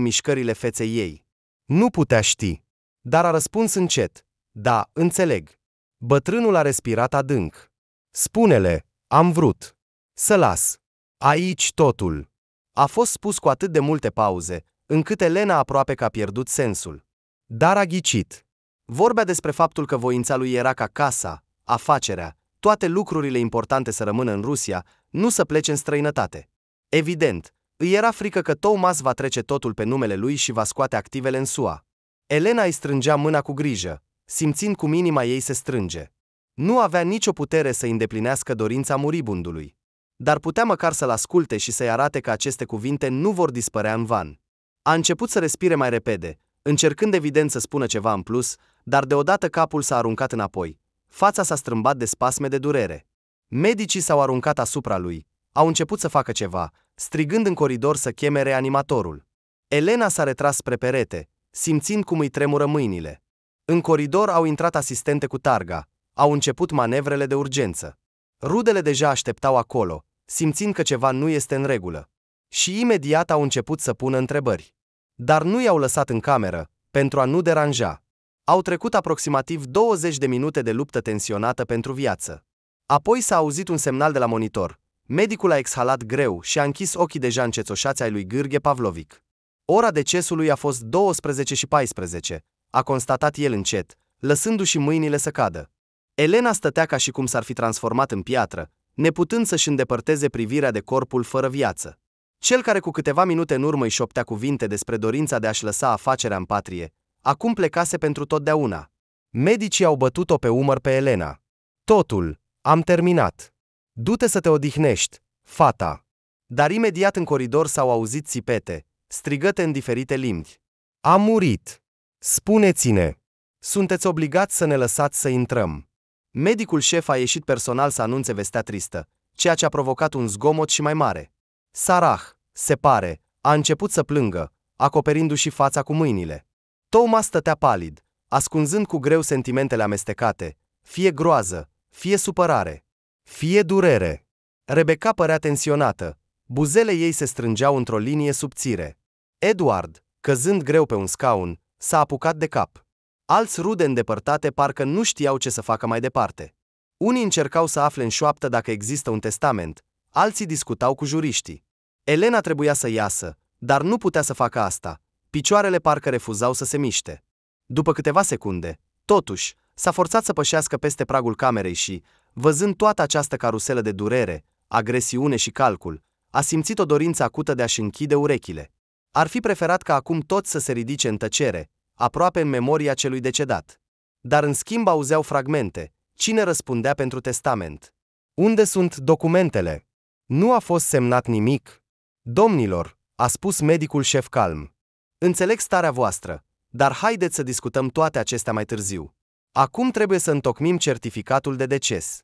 mișcările feței ei? Nu putea ști. Dar a răspuns încet. Da, înțeleg. Bătrânul a respirat adânc. Spune-le, am vrut. Să las. Aici totul. A fost spus cu atât de multe pauze, încât Elena aproape că a pierdut sensul. Dar a ghicit. Vorbea despre faptul că voința lui era ca casa, afacerea, toate lucrurile importante să rămână în Rusia, nu să plece în străinătate. Evident, îi era frică că Thomas va trece totul pe numele lui și va scoate activele în SUA. Elena îi strângea mâna cu grijă, simțind cum inima ei se strânge. Nu avea nicio putere să îndeplinească dorința muribundului. Dar putea măcar să-l asculte și să-i arate că aceste cuvinte nu vor dispărea în van. A început să respire mai repede, încercând evident să spună ceva în plus, dar deodată capul s-a aruncat înapoi. Fața s-a strâmbat de spasme de durere. Medicii s-au aruncat asupra lui, au început să facă ceva, strigând în coridor să cheme reanimatorul. Elena s-a retras spre perete, simțind cum îi tremură mâinile. În coridor au intrat asistente cu targa, au început manevrele de urgență. Rudele deja așteptau acolo, simțind că ceva nu este în regulă. Și imediat au început să pună întrebări. Dar nu i-au lăsat în cameră, pentru a nu deranja. Au trecut aproximativ 20 de minute de luptă tensionată pentru viață. Apoi s-a auzit un semnal de la monitor. Medicul a exhalat greu și a închis ochii deja încețoșați ai lui Gheorghe Pavlovic. Ora decesului a fost 12:14, a constatat el încet, lăsându-și mâinile să cadă. Elena stătea ca și cum s-ar fi transformat în piatră, neputând să-și îndepărteze privirea de corpul fără viață. Cel care cu câteva minute în urmă îi șoptea cuvinte despre dorința de a-și lăsa afacerea în patrie, acum plecase pentru totdeauna. Medicii au bătut-o pe umăr pe Elena. Totul, am terminat. Du-te să te odihnești, fata. Dar imediat în coridor s-au auzit țipete, strigăte în diferite limbi. A murit. Spuneți-ne. Sunteți obligați să ne lăsați să intrăm. Medicul șef a ieșit personal să anunțe vestea tristă, ceea ce a provocat un zgomot și mai mare. Sarah, se pare, a început să plângă, acoperindu-și fața cu mâinile. Thomas stătea palid, ascunzând cu greu sentimentele amestecate, fie groază, fie supărare, fie durere. Rebecca părea tensionată, buzele ei se strângeau într-o linie subțire. Edward, căzând greu pe un scaun, s-a apucat de cap. Alți rude îndepărtate parcă nu știau ce să facă mai departe. Unii încercau să afle în șoaptă dacă există un testament, alții discutau cu juriștii. Elena trebuia să iasă, dar nu putea să facă asta. Picioarele parcă refuzau să se miște. După câteva secunde, totuși, s-a forțat să pășească peste pragul camerei și, văzând toată această caruselă de durere, agresiune și calcul, a simțit o dorință acută de a-și închide urechile. Ar fi preferat ca acum toți să se ridice în tăcere, aproape în memoria celui decedat. Dar în schimb auzeau fragmente. Cine răspundea pentru testament? Unde sunt documentele? Nu a fost semnat nimic. Domnilor, a spus medicul șef calm. Înțeleg starea voastră, dar haideți să discutăm toate acestea mai târziu. Acum trebuie să întocmim certificatul de deces.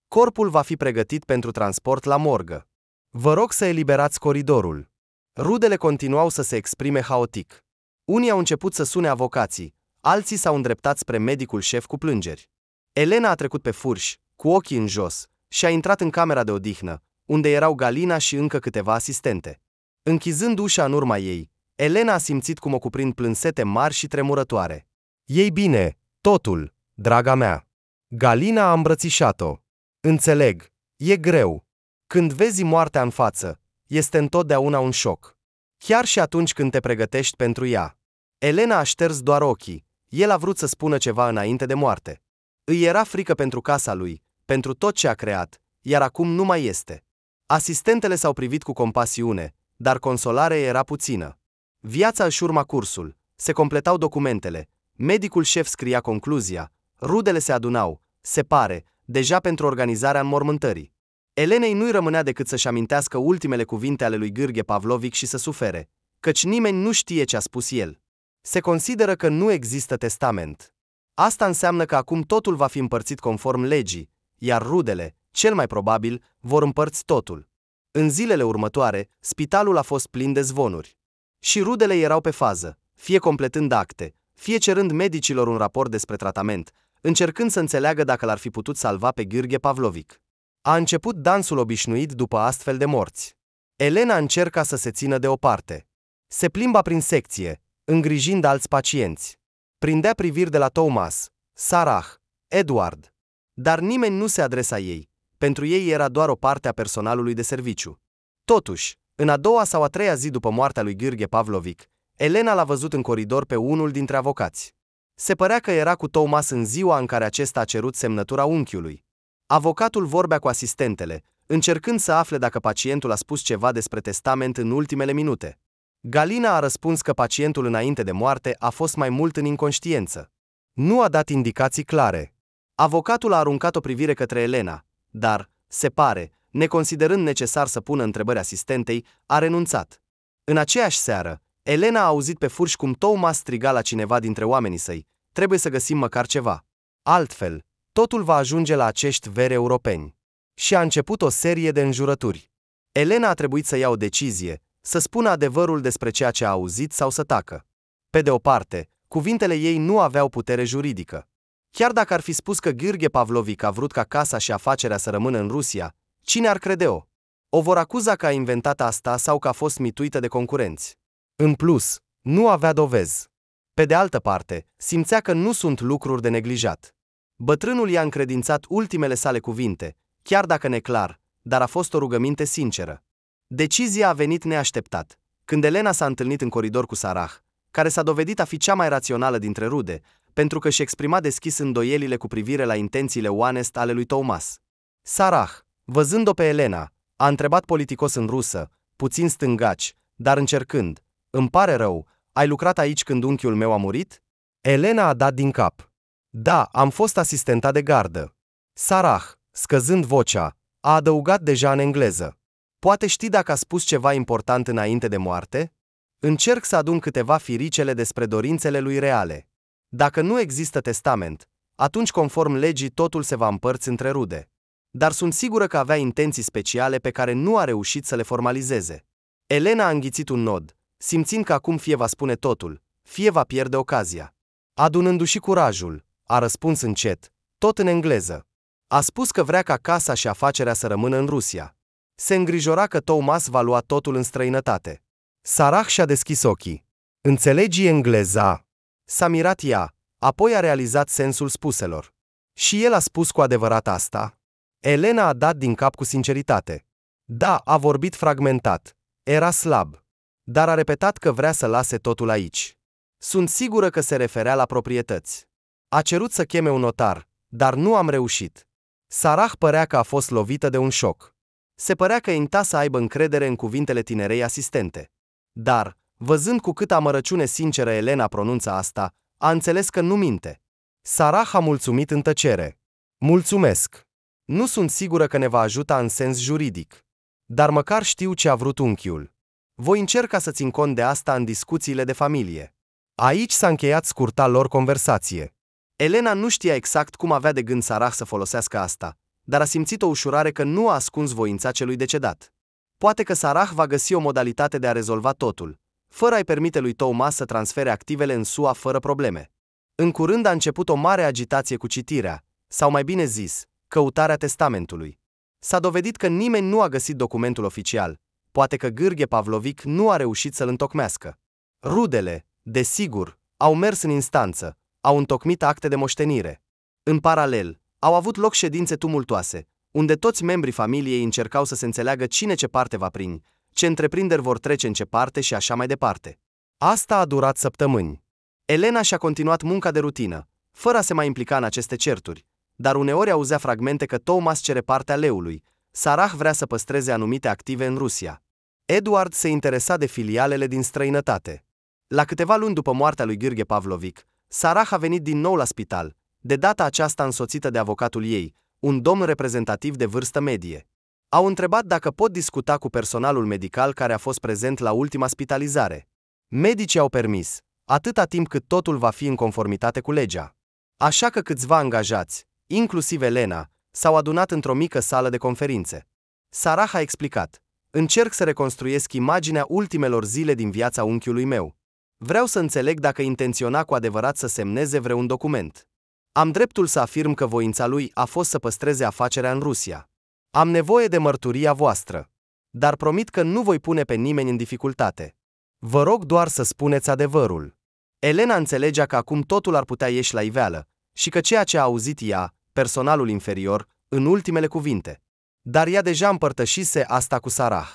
Corpul va fi pregătit pentru transport la morgă. Vă rog să eliberați coridorul. Rudele continuau să se exprime haotic. Unii au început să sune avocații, alții s-au îndreptat spre medicul șef cu plângeri. Elena a trecut pe furș, cu ochii în jos, și a intrat în camera de odihnă, unde erau Galina și încă câteva asistente. Închizând ușa în urma ei, Elena a simțit cum o cuprind plânsete mari și tremurătoare. Ei bine, totul, draga mea. Galina a îmbrățișat-o. Înțeleg, e greu. Când vezi moartea în față, este întotdeauna un șoc. Chiar și atunci când te pregătești pentru ea. Elena a șters doar ochii, el a vrut să spună ceva înainte de moarte. Îi era frică pentru casa lui, pentru tot ce a creat, iar acum nu mai este. Asistentele s-au privit cu compasiune, dar consolare era puțină. Viața își urma cursul, se completau documentele, medicul șef scria concluzia, rudele se adunau, se pare, deja pentru organizarea înmormântării. Elenei nu-i rămânea decât să-și amintească ultimele cuvinte ale lui Gheorghe Pavlovic și să sufere, căci nimeni nu știe ce a spus el. Se consideră că nu există testament. Asta înseamnă că acum totul va fi împărțit conform legii, iar rudele, cel mai probabil, vor împărți totul. În zilele următoare, spitalul a fost plin de zvonuri. Și rudele erau pe fază, fie completând acte, fie cerând medicilor un raport despre tratament, încercând să înțeleagă dacă l-ar fi putut salva pe Gheorghe Pavlovic. A început dansul obișnuit după astfel de morți. Elena încerca să se țină deoparte. Se plimba prin secție, îngrijind alți pacienți. Prindea priviri de la Thomas, Sarah, Edward. Dar nimeni nu se adresa ei. Pentru ei era doar o parte a personalului de serviciu. Totuși, în a doua sau a treia zi după moartea lui Gheorghe Pavlovic, Elena l-a văzut în coridor pe unul dintre avocați. Se părea că era cu Thomas în ziua în care acesta a cerut semnătura unchiului. Avocatul vorbea cu asistentele, încercând să afle dacă pacientul a spus ceva despre testament în ultimele minute. Galina a răspuns că pacientul înainte de moarte a fost mai mult în inconștiență. Nu a dat indicații clare. Avocatul a aruncat o privire către Elena, dar, se pare, neconsiderând necesar să pună întrebări asistentei, a renunțat. În aceeași seară, Elena a auzit pe furși cum Thomas striga la cineva dintre oamenii săi: "Trebuie să găsim măcar ceva. Altfel, totul va ajunge la acești veri europeni." Și a început o serie de înjurături. Elena a trebuit să ia o decizie, să spună adevărul despre ceea ce a auzit sau să tacă. Pe de o parte, cuvintele ei nu aveau putere juridică. Chiar dacă ar fi spus că Gheorghe Pavlovic a vrut ca casa și afacerea să rămână în Rusia, cine ar crede-o? O vor acuza că a inventat asta sau că a fost mituită de concurenți. În plus, nu avea dovezi. Pe de altă parte, simțea că nu sunt lucruri de neglijat. Bătrânul i-a încredințat ultimele sale cuvinte, chiar dacă neclar, dar a fost o rugăminte sinceră. Decizia a venit neașteptat, când Elena s-a întâlnit în coridor cu Sarah, care s-a dovedit a fi cea mai rațională dintre rude, pentru că și exprima deschis îndoielile cu privire la intențiile oanest ale lui Thomas. Sarah, văzând-o pe Elena, a întrebat politicos în rusă, puțin stângaci, dar încercând: "Îmi pare rău, ai lucrat aici când unchiul meu a murit?" Elena a dat din cap. "Da, am fost asistenta de gardă." Sarah, scăzând vocea, a adăugat deja în engleză: "Poate știi dacă a spus ceva important înainte de moarte? Încerc să adun câteva firicele despre dorințele lui reale. Dacă nu există testament, atunci conform legii totul se va împărți între rude. Dar sunt sigură că avea intenții speciale pe care nu a reușit să le formalizeze." Elena a înghițit un nod, simțind că acum fie va spune totul, fie va pierde ocazia. Adunându-și curajul, a răspuns încet, tot în engleză. A spus că vrea ca casa și afacerea să rămână în Rusia. Se îngrijora că Thomas va lua totul în străinătate. Sarah și-a deschis ochii. "Înțelegi engleza?" S-a mirat ea, apoi a realizat sensul spuselor. "Și el a spus cu adevărat asta?" Elena a dat din cap cu sinceritate. "Da, a vorbit fragmentat. Era slab. Dar a repetat că vrea să lase totul aici. Sunt sigură că se referea la proprietăți. A cerut să cheme un notar, dar nu am reușit." Sarah părea că a fost lovită de un șoc. Se părea că inta să aibă încredere în cuvintele tinerei asistente. Dar, văzând cu câtă amărăciune sinceră Elena pronunță asta, a înțeles că nu minte. Sarah a mulțumit în tăcere. "Mulțumesc. Nu sunt sigură că ne va ajuta în sens juridic. Dar măcar știu ce a vrut unchiul. Voi încerca să țin cont de asta în discuțiile de familie." Aici s-a încheiat scurta lor conversație. Elena nu știa exact cum avea de gând Sarah să folosească asta, dar a simțit o ușurare că nu a ascuns voința celui decedat. Poate că Sarah va găsi o modalitate de a rezolva totul, fără a-i permite lui Thomas să transfere activele în SUA fără probleme. În curând a început o mare agitație cu citirea, sau mai bine zis, căutarea testamentului. S-a dovedit că nimeni nu a găsit documentul oficial, poate că Gheorghe Pavlovic nu a reușit să-l întocmească. Rudele, desigur, au mers în instanță, au întocmit acte de moștenire. În paralel, au avut loc ședințe tumultoase, unde toți membrii familiei încercau să se înțeleagă cine ce parte va prinde, ce întreprinderi vor trece în ce parte și așa mai departe. Asta a durat săptămâni. Elena și-a continuat munca de rutină, fără a se mai implica în aceste certuri, dar uneori auzea fragmente că Thomas cere partea leului, Sarah vrea să păstreze anumite active în Rusia. Edward se interesa de filialele din străinătate. La câteva luni după moartea lui Gheorghe Pavlovic, Sarah a venit din nou la spital, de data aceasta însoțită de avocatul ei, un domn reprezentativ de vârstă medie. Au întrebat dacă pot discuta cu personalul medical care a fost prezent la ultima spitalizare. Medicii au permis, atâta timp cât totul va fi în conformitate cu legea. Așa că câțiva angajați, inclusiv Elena, s-au adunat într-o mică sală de conferințe. Sarah a explicat: "Încerc să reconstruiesc imaginea ultimelor zile din viața unchiului meu. Vreau să înțeleg dacă intenționa cu adevărat să semneze vreun document. Am dreptul să afirm că voința lui a fost să păstreze afacerea în Rusia. Am nevoie de mărturia voastră. Dar promit că nu voi pune pe nimeni în dificultate. Vă rog doar să spuneți adevărul." Elena înțelegea că acum totul ar putea ieși la iveală și că ceea ce a auzit ea, personalul inferior, în ultimele cuvinte. Dar ea deja împărtășise asta cu Sarah.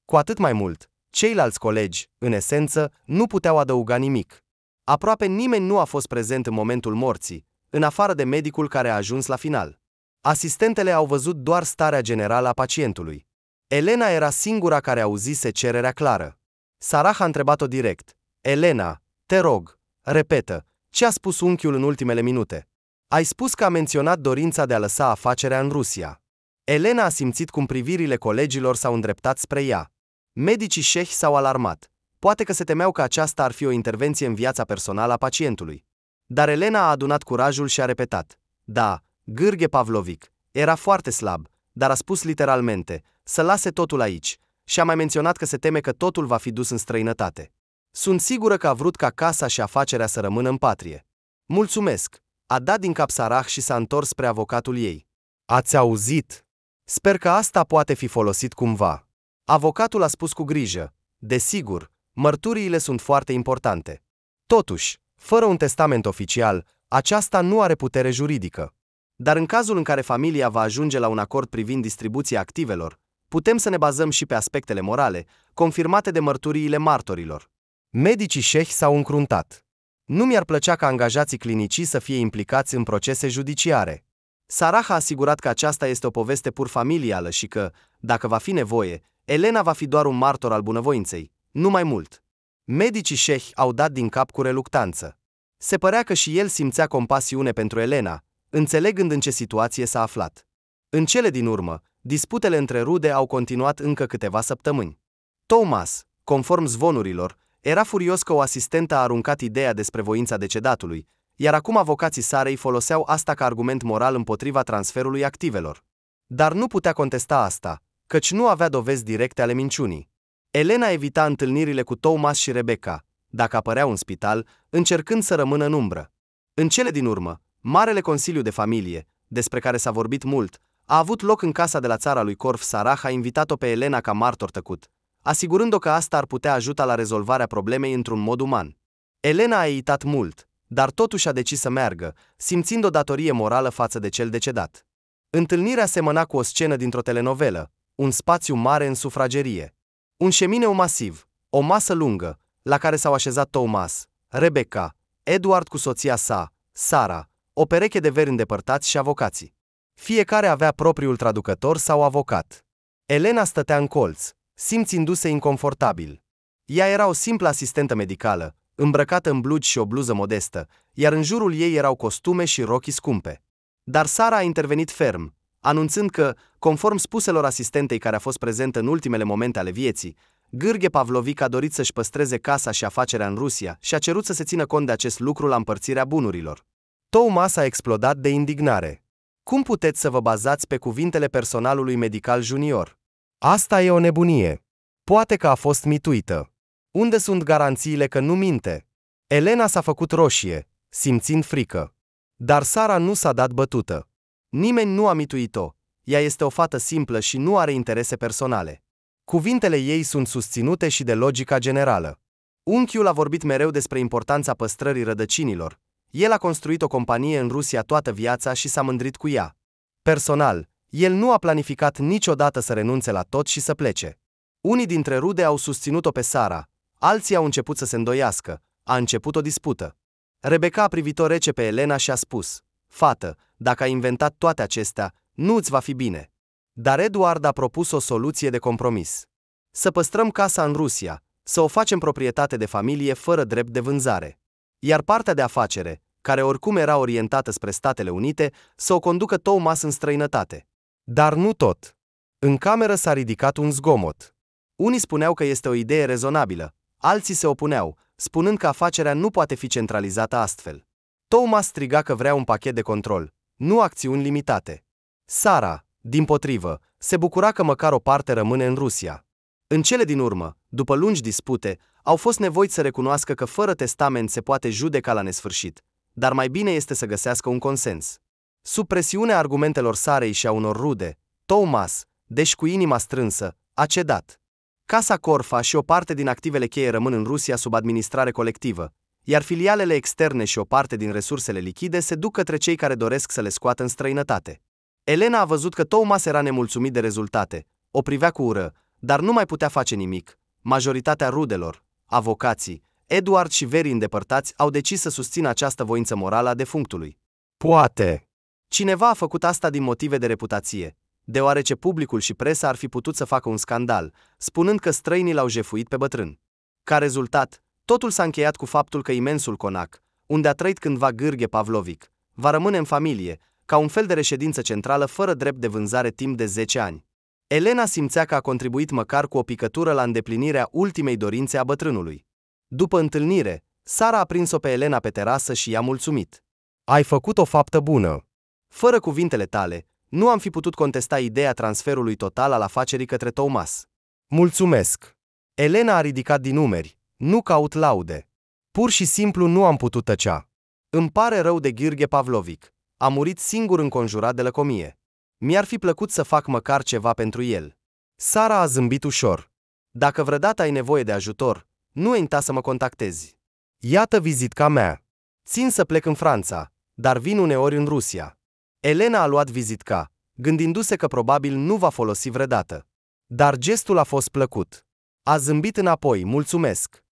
Cu atât mai mult, Ceilalți colegi, în esență, nu puteau adăuga nimic. Aproape nimeni nu a fost prezent în momentul morții, în afară de medicul care a ajuns la final. Asistentele au văzut doar starea generală a pacientului. Elena era singura care auzise cererea clară. Sarah a întrebat-o direct. Elena, te rog, repetă, ce a spus unchiul în ultimele minute? Ai spus că a menționat dorința de a lăsa afacerea în Rusia. Elena a simțit cum privirile colegilor s-au îndreptat spre ea. Medicii șehi s-au alarmat. Poate că se temeau că aceasta ar fi o intervenție în viața personală a pacientului. Dar Elena a adunat curajul și a repetat. Da, Gheorghe Pavlovic, era foarte slab, dar a spus literalmente, să lase totul aici, și a mai menționat că se teme că totul va fi dus în străinătate. Sunt sigură că a vrut ca casa și afacerea să rămână în patrie. Mulțumesc, a dat din cap Sarah și s-a întors spre avocatul ei. Ați auzit? Sper că asta poate fi folosit cumva. Avocatul a spus cu grijă. Desigur, mărturiile sunt foarte importante. Totuși, fără un testament oficial, aceasta nu are putere juridică. Dar în cazul în care familia va ajunge la un acord privind distribuția activelor, putem să ne bazăm și pe aspectele morale, confirmate de mărturiile martorilor. Medicii șehi s-au încruntat. Nu mi-ar plăcea ca angajații clinicii să fie implicați în procese judiciare. Sarah a asigurat că aceasta este o poveste pur familială și că, dacă va fi nevoie, Elena va fi doar un martor al bunăvoinței, nu mai mult. Medicii șehi au dat din cap cu reluctanță. Se părea că și el simțea compasiune pentru Elena, înțelegând în ce situație s-a aflat. În cele din urmă, disputele între rude au continuat încă câteva săptămâni. Thomas, conform zvonurilor, era furios că o asistentă a aruncat ideea despre voința decedatului, iar acum avocații Sarei foloseau asta ca argument moral împotriva transferului activelor. Dar nu putea contesta asta, căci nu avea dovezi directe ale minciunii. Elena evita întâlnirile cu Thomas și Rebecca, dacă apăreau în spital, încercând să rămână în umbră. În cele din urmă, Marele Consiliu de Familie, despre care s-a vorbit mult, a avut loc în casa de la țara lui Corf. Sarah a invitat-o pe Elena ca martor tăcut, asigurând-o că asta ar putea ajuta la rezolvarea problemei într-un mod uman. Elena a eitat mult, dar totuși a decis să meargă, simțind o datorie morală față de cel decedat. Întâlnirea semăna cu o scenă dintr-o telenovelă, un spațiu mare în sufragerie. Un șemineu masiv, o masă lungă, la care s-au așezat Thomas, Rebecca, Edward cu soția sa, Sarah, o pereche de veri îndepărtați și avocații. Fiecare avea propriul traducător sau avocat. Elena stătea în colț, simțindu-se inconfortabil. Ea era o simplă asistentă medicală, îmbrăcată în blugi și o bluză modestă, iar în jurul ei erau costume și rochii scumpe. Dar Sarah a intervenit ferm, anunțând că, conform spuselor asistentei care a fost prezentă în ultimele momente ale vieții, Gheorghe Pavlovic a dorit să-și păstreze casa și afacerea în Rusia și a cerut să se țină cont de acest lucru la împărțirea bunurilor. Thomas a explodat de indignare. Cum puteți să vă bazați pe cuvintele personalului medical junior? Asta e o nebunie. Poate că a fost mituită. Unde sunt garanțiile că nu minte? Elena s-a făcut roșie, simțind frică. Dar Sarah nu s-a dat bătută. Nimeni nu a mituit-o. Ea este o fată simplă și nu are interese personale. Cuvintele ei sunt susținute și de logica generală. Unchiul a vorbit mereu despre importanța păstrării rădăcinilor. El a construit o companie în Rusia toată viața și s-a mândrit cu ea. Personal, el nu a planificat niciodată să renunțe la tot și să plece. Unii dintre rude au susținut-o pe Sarah, alții au început să se îndoiască, a început o dispută. Rebecca a privit-o rece pe Elena și a spus: Fată, dacă ai inventat toate acestea, nu îți va fi bine. Dar Edward a propus o soluție de compromis. Să păstrăm casa în Rusia, să o facem proprietate de familie fără drept de vânzare. Iar partea de afacere, care oricum era orientată spre Statele Unite, să o conducă Thomas în străinătate. Dar nu tot. În cameră s-a ridicat un zgomot. Unii spuneau că este o idee rezonabilă, alții se opuneau, spunând că afacerea nu poate fi centralizată astfel. Thomas striga că vrea un pachet de control, nu acțiuni limitate. Sarah, dimpotrivă, se bucura că măcar o parte rămâne în Rusia. În cele din urmă, după lungi dispute, au fost nevoiți să recunoască că fără testament se poate judeca la nesfârșit, dar mai bine este să găsească un consens. Sub presiunea argumentelor Sarei și a unor rude, Thomas, deși cu inima strânsă, a cedat. Casa Corfa și o parte din activele cheie rămân în Rusia sub administrare colectivă, iar filialele externe și o parte din resursele lichide se duc către cei care doresc să le scoată în străinătate. Elena a văzut că Thomas era nemulțumit de rezultate, o privea cu ură, dar nu mai putea face nimic, majoritatea rudelor, avocații, Edward și verii îndepărtați au decis să susțină această voință morală a defunctului. Poate. Cineva a făcut asta din motive de reputație, deoarece publicul și presa ar fi putut să facă un scandal, spunând că străinii l-au jefuit pe bătrân. Ca rezultat, totul s-a încheiat cu faptul că imensul conac, unde a trăit cândva Gheorghe Pavlovic, va rămâne în familie, ca un fel de reședință centrală fără drept de vânzare timp de 10 ani. Elena simțea că a contribuit măcar cu o picătură la îndeplinirea ultimei dorințe a bătrânului. După întâlnire, Sara a prins-o pe Elena pe terasă și i-a mulțumit. Ai făcut o faptă bună. Fără cuvintele tale, nu am fi putut contesta ideea transferului total al afacerii către Thomas. Mulțumesc. Elena a ridicat din umeri, nu caut laude. Pur și simplu nu am putut tăcea. Îmi pare rău de Gheorghe Pavlovic. A murit singur înconjurat de lăcomie. Mi-ar fi plăcut să fac măcar ceva pentru el. Sara a zâmbit ușor. Dacă vreodată ai nevoie de ajutor, nu ezita să mă contactezi. Iată vizitca mea. Țin să plec în Franța, dar vin uneori în Rusia. Elena a luat vizitca, gândindu-se că probabil nu va folosi vreodată. Dar gestul a fost plăcut. A zâmbit înapoi, mulțumesc.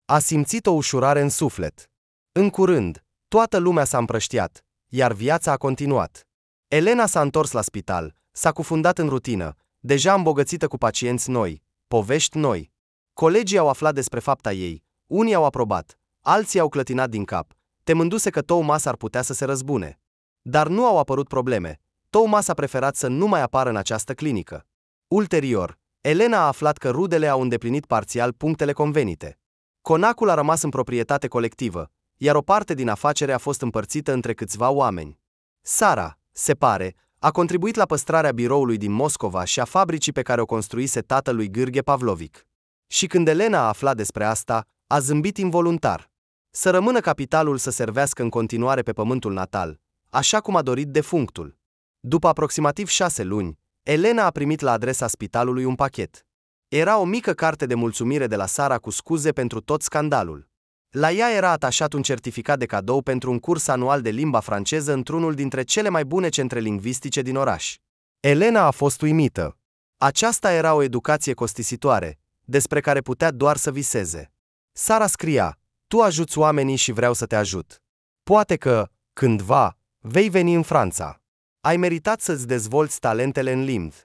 A simțit o ușurare în suflet. În curând, toată lumea s-a împrăștiat, iar viața a continuat. Elena s-a întors la spital, s-a cufundat în rutină, deja îmbogățită cu pacienți noi, povești noi. Colegii au aflat despre fapta ei, unii au aprobat, alții au clătinat din cap, temându-se că Thomas ar putea să se răzbune. Dar nu au apărut probleme. Thomas a preferat să nu mai apară în această clinică. Ulterior, Elena a aflat că rudele au îndeplinit parțial punctele convenite. Conacul a rămas în proprietate colectivă, iar o parte din afacere a fost împărțită între câțiva oameni. Sara, se pare, a contribuit la păstrarea biroului din Moscova și a fabricii pe care o construise tatălui Gheorghe Pavlovic. Și când Elena a aflat despre asta, a zâmbit involuntar. Să rămână capitalul să servească în continuare pe pământul natal, așa cum a dorit defunctul. După aproximativ 6 luni, Elena a primit la adresa spitalului un pachet. Era o mică carte de mulțumire de la Sara cu scuze pentru tot scandalul. La ea era atașat un certificat de cadou pentru un curs anual de limba franceză într-unul dintre cele mai bune centre lingvistice din oraș. Elena a fost uimită. Aceasta era o educație costisitoare, despre care putea doar să viseze. Sara scria: tu ajuți oamenii și vreau să te ajut. Poate că, cândva, vei veni în Franța. Ai meritat să-ți dezvolți talentele în limbi.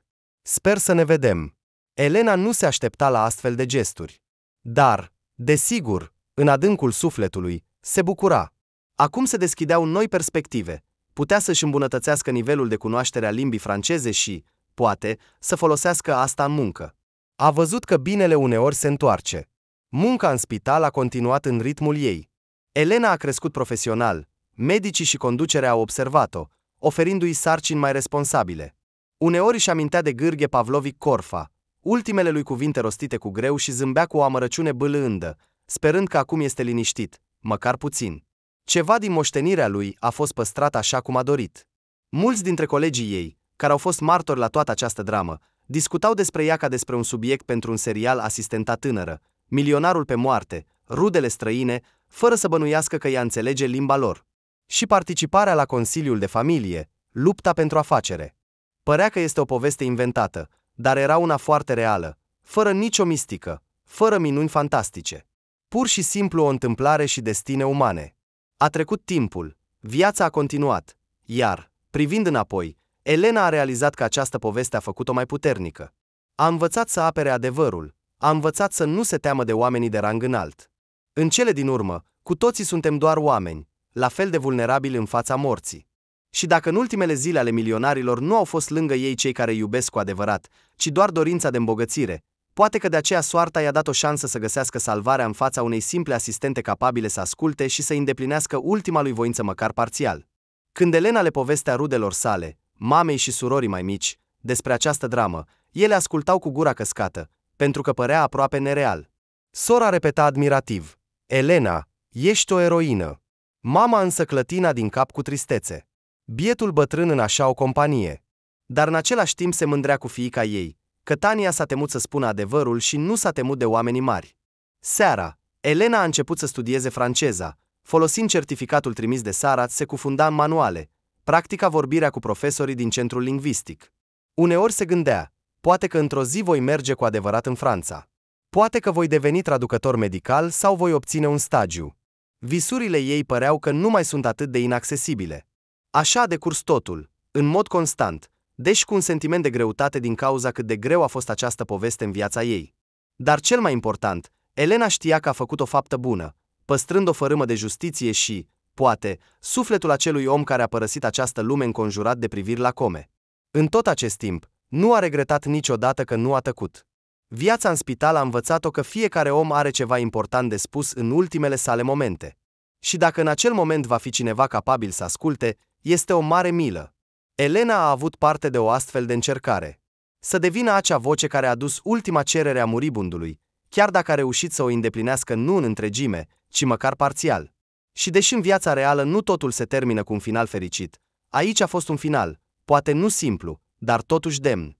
Sper să ne vedem. Elena nu se aștepta la astfel de gesturi. Dar, desigur, în adâncul sufletului, se bucura. Acum se deschideau noi perspective. Putea să-și îmbunătățească nivelul de cunoaștere a limbii franceze și, poate, să folosească asta în muncă. A văzut că binele uneori se întoarce. Munca în spital a continuat în ritmul ei. Elena a crescut profesional, medicii și conducerea au observat-o, oferindu-i sarcini mai responsabile. Uneori își amintea de Gheorghe Pavlovic Corfa, ultimele lui cuvinte rostite cu greu și zâmbea cu o amărăciune bâlândă, sperând că acum este liniștit, măcar puțin. Ceva din moștenirea lui a fost păstrat așa cum a dorit. Mulți dintre colegii ei, care au fost martori la toată această dramă, discutau despre ea ca despre un subiect pentru un serial Asistenta tânără, Milionarul pe moarte, Rudele străine, fără să bănuiască că ea înțelege limba lor. Și participarea la Consiliul de Familie, lupta pentru afacere. Părea că este o poveste inventată, dar era una foarte reală, fără nicio mistică, fără minuni fantastice. Pur și simplu o întâmplare și destine umane. A trecut timpul, viața a continuat, iar, privind înapoi, Elena a realizat că această poveste a făcut-o mai puternică. A învățat să apere adevărul, a învățat să nu se teamă de oamenii de rang înalt. În cele din urmă, cu toții suntem doar oameni, la fel de vulnerabili în fața morții. Și dacă în ultimele zile ale milionarilor nu au fost lângă ei cei care iubesc cu adevărat, ci doar dorința de îmbogățire, poate că de aceea soarta i-a dat o șansă să găsească salvarea în fața unei simple asistente capabile să asculte și să îndeplinească ultima lui voință măcar parțial. Când Elena le povestea rudelor sale, mamei și surorii mai mici, despre această dramă, ele ascultau cu gura căscată, pentru că părea aproape nereal. Sora repeta admirativ: Elena, ești o eroină. Mama însă clătina din cap cu tristețe. Bietul bătrân în așa o companie. Dar în același timp se mândrea cu fiica ei, că Tania s-a temut să spună adevărul și nu s-a temut de oamenii mari. Seara, Elena a început să studieze franceza, folosind certificatul trimis de Sara, se cufunda în manuale, practica vorbirea cu profesorii din centrul lingvistic. Uneori se gândea, poate că într-o zi voi merge cu adevărat în Franța. Poate că voi deveni traducător medical sau voi obține un stagiu. Visurile ei păreau că nu mai sunt atât de inaccesibile. Așa a decurs totul, în mod constant, deși cu un sentiment de greutate din cauza cât de greu a fost această poveste în viața ei. Dar cel mai important, Elena știa că a făcut o faptă bună, păstrând o fărâmă de justiție și, poate, sufletul acelui om care a părăsit această lume înconjurat de priviri lacome. În tot acest timp, nu a regretat niciodată că nu a tăcut. Viața în spital a învățat-o că fiecare om are ceva important de spus în ultimele sale momente. Și dacă în acel moment va fi cineva capabil să asculte, este o mare milă. Elena a avut parte de o astfel de încercare. Să devină acea voce care a adus ultima cerere a muribundului, chiar dacă a reușit să o îndeplinească nu în întregime, ci măcar parțial. Și deși în viața reală nu totul se termină cu un final fericit, aici a fost un final, poate nu simplu, dar totuși demn.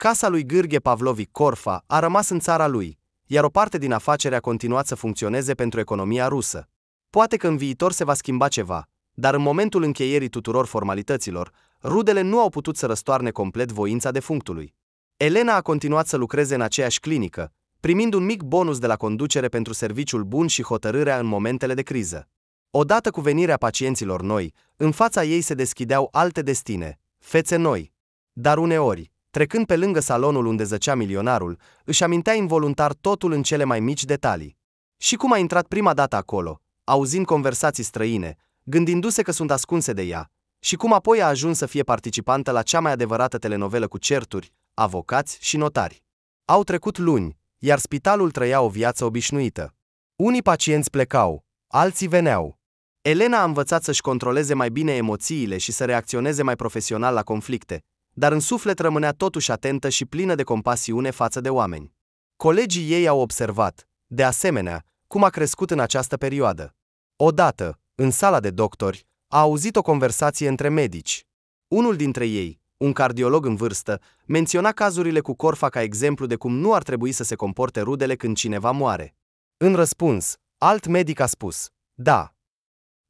Casa lui Gheorghe Pavlovici Corfa a rămas în țara lui, iar o parte din afacere a continuat să funcționeze pentru economia rusă. Poate că în viitor se va schimba ceva, dar în momentul încheierii tuturor formalităților, rudele nu au putut să răstoarne complet voința defunctului. Elena a continuat să lucreze în aceeași clinică, primind un mic bonus de la conducere pentru serviciul bun și hotărârea în momentele de criză. Odată cu venirea pacienților noi, în fața ei se deschideau alte destine, fețe noi. Dar uneori, trecând pe lângă salonul unde zăcea milionarul, își amintea involuntar totul în cele mai mici detalii. Și cum a intrat prima dată acolo, auzind conversații străine, gândindu-se că sunt ascunse de ea, și cum apoi a ajuns să fie participantă la cea mai adevărată telenovelă cu certuri, avocați și notari. Au trecut luni, iar spitalul trăia o viață obișnuită. Unii pacienți plecau, alții veneau. Elena a învățat să-și controleze mai bine emoțiile și să reacționeze mai profesional la conflicte, dar în suflet rămânea totuși atentă și plină de compasiune față de oameni. Colegii ei au observat, de asemenea, cum a crescut în această perioadă. Odată, în sala de doctori, a auzit o conversație între medici. Unul dintre ei, un cardiolog în vârstă, menționa cazurile cu Corfa ca exemplu de cum nu ar trebui să se comporte rudele când cineva moare. În răspuns, alt medic a spus, da.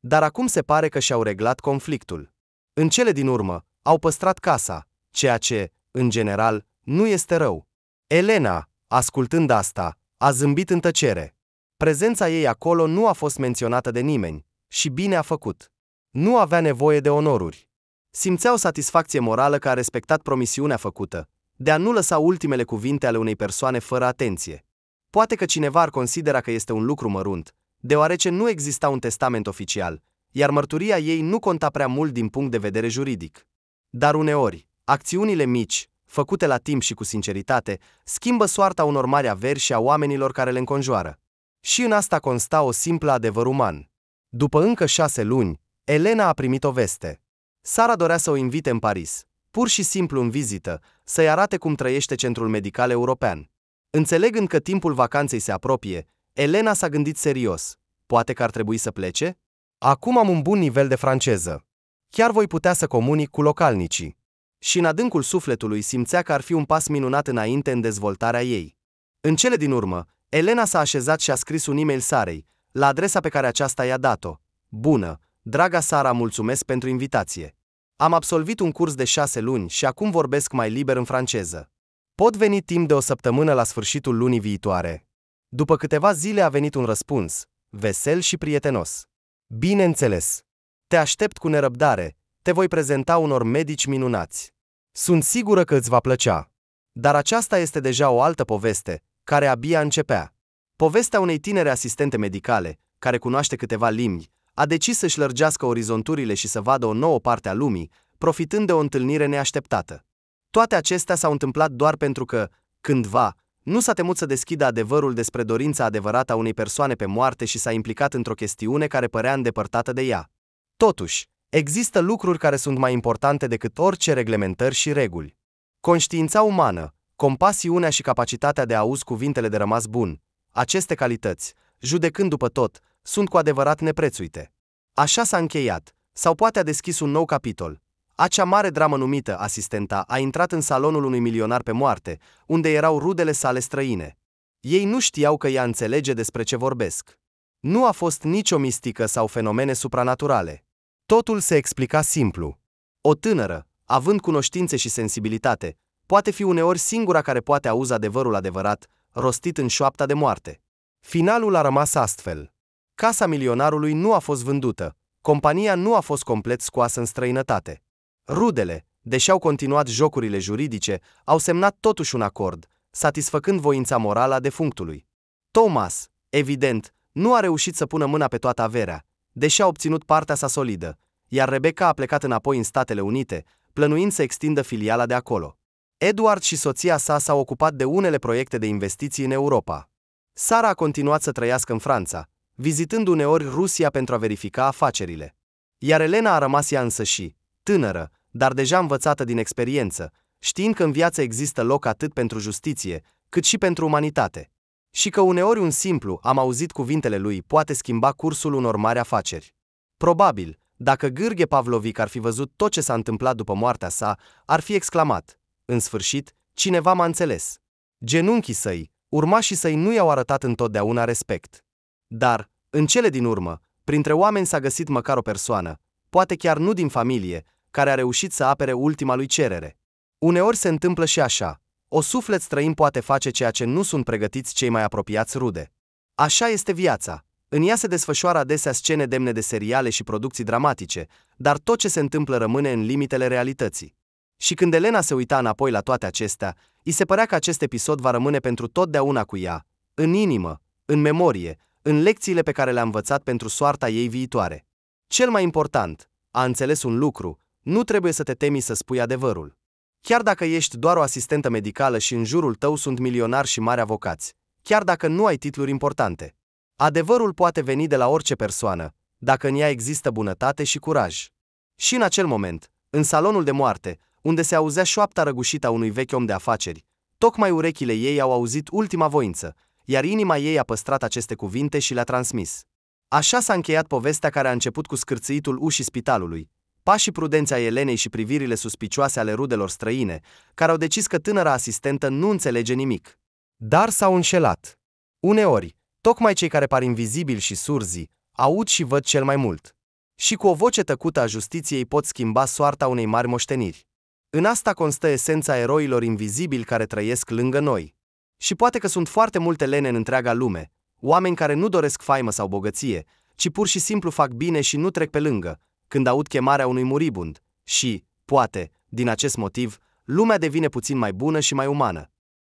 Dar acum se pare că și-au reglat conflictul. În cele din urmă, au păstrat casa, ceea ce, în general, nu este rău. Elena, ascultând asta, a zâmbit în tăcere. Prezența ei acolo nu a fost menționată de nimeni, și bine a făcut. Nu avea nevoie de onoruri. Simțea o satisfacție morală că a respectat promisiunea făcută, de a nu lăsa ultimele cuvinte ale unei persoane fără atenție. Poate că cineva ar considera că este un lucru mărunt, deoarece nu exista un testament oficial, iar mărturia ei nu conta prea mult din punct de vedere juridic. Dar uneori, acțiunile mici, făcute la timp și cu sinceritate, schimbă soarta unor mari averi și a oamenilor care le înconjoară. Și în asta consta o simplă adevăr uman. După încă 6 luni, Elena a primit o veste. Sara dorea să o invite în Paris, pur și simplu în vizită, să-i arate cum trăiește Centrul Medical European. Înțelegând că timpul vacanței se apropie, Elena s-a gândit serios. Poate că ar trebui să plece? Acum am un bun nivel de franceză. Chiar voi putea să comunic cu localnicii. Și în adâncul sufletului simțea că ar fi un pas minunat înainte în dezvoltarea ei. În cele din urmă, Elena s-a așezat și a scris un e-mail Sarei, la adresa pe care aceasta i-a dat-o. Bună, draga Sara, mulțumesc pentru invitație. Am absolvit un curs de 6 luni și acum vorbesc mai liber în franceză. Pot veni timp de o săptămână la sfârșitul lunii viitoare. După câteva zile a venit un răspuns, vesel și prietenos. Bineînțeles. Te aștept cu nerăbdare, te voi prezenta unor medici minunați. Sunt sigură că îți va plăcea. Dar aceasta este deja o altă poveste, care abia începea. Povestea unei tinere asistente medicale, care cunoaște câteva limbi, a decis să-și lărgească orizonturile și să vadă o nouă parte a lumii, profitând de o întâlnire neașteptată. Toate acestea s-au întâmplat doar pentru că, cândva, nu s-a temut să deschidă adevărul despre dorința adevărată a unei persoane pe moarte și s-a implicat într-o chestiune care părea îndepărtată de ea. Totuși, există lucruri care sunt mai importante decât orice reglementări și reguli. Conștiința umană, compasiunea și capacitatea de a auzi cuvintele de rămas bun, aceste calități, judecând după tot, sunt cu adevărat neprețuite. Așa s-a încheiat, sau poate a deschis un nou capitol. Acea mare dramă numită Asistenta a intrat în salonul unui milionar pe moarte, unde erau rudele sale străine. Ei nu știau că ea înțelege despre ce vorbesc. Nu a fost nicio mistică sau fenomene supranaturale. Totul se explica simplu. O tânără, având cunoștințe și sensibilitate, poate fi uneori singura care poate auzi adevărul adevărat, rostit în șoapta de moarte. Finalul a rămas astfel. Casa milionarului nu a fost vândută, compania nu a fost complet scoasă în străinătate. Rudele, deși au continuat jocurile juridice, au semnat totuși un acord, satisfăcând voința morală a defunctului. Thomas, evident, nu a reușit să pună mâna pe toată averea, deși a obținut partea sa solidă, iar Rebecca a plecat înapoi în Statele Unite, plănuind să extindă filiala de acolo. Edward și soția sa s-au ocupat de unele proiecte de investiții în Europa. Sara a continuat să trăiască în Franța, vizitând uneori Rusia pentru a verifica afacerile. Iar Elena a rămas ea însăși, tânără, dar deja învățată din experiență, știind că în viață există loc atât pentru justiție, cât și pentru umanitate. Și că uneori un simplu, am auzit cuvintele lui, poate schimba cursul unor mari afaceri. Probabil, dacă Gheorghe Pavlovic ar fi văzut tot ce s-a întâmplat după moartea sa, ar fi exclamat: în sfârșit, cineva m-a înțeles. Genunchii săi, urmașii săi nu i-au arătat întotdeauna respect. Dar, în cele din urmă, printre oameni s-a găsit măcar o persoană, poate chiar nu din familie, care a reușit să apere ultima lui cerere. Uneori se întâmplă și așa. O suflet străin poate face ceea ce nu sunt pregătiți cei mai apropiați rude. Așa este viața. În ea se desfășoară adesea scene demne de seriale și producții dramatice, dar tot ce se întâmplă rămâne în limitele realității. Și când Elena se uita înapoi la toate acestea, îi se părea că acest episod va rămâne pentru totdeauna cu ea, în inimă, în memorie, în lecțiile pe care le-a învățat pentru soarta ei viitoare. Cel mai important, a înțeles un lucru: nu trebuie să te temi să spui adevărul. Chiar dacă ești doar o asistentă medicală și în jurul tău sunt milionari și mari avocați, chiar dacă nu ai titluri importante, adevărul poate veni de la orice persoană, dacă în ea există bunătate și curaj. Și în acel moment, în salonul de moarte, unde se auzea șoapta răgușită a unui vechi om de afaceri, tocmai urechile ei au auzit ultima voință, iar inima ei a păstrat aceste cuvinte și le-a transmis. Așa s-a încheiat povestea care a început cu scârțâitul ușii spitalului, pașii prudenți ai Elenei și privirile suspicioase ale rudelor străine, care au decis că tânăra asistentă nu înțelege nimic. Dar s-au înșelat. Uneori, tocmai cei care par invizibili și surzi, aud și văd cel mai mult. Și cu o voce tăcută a justiției pot schimba soarta unei mari moșteniri. În asta constă esența eroilor invizibili care trăiesc lângă noi. Și poate că sunt foarte multe Elene în întreaga lume, oameni care nu doresc faimă sau bogăție, ci pur și simplu fac bine și nu trec pe lângă, când aud chemarea unui muribund, și, poate, din acest motiv, lumea devine puțin mai bună și mai umană.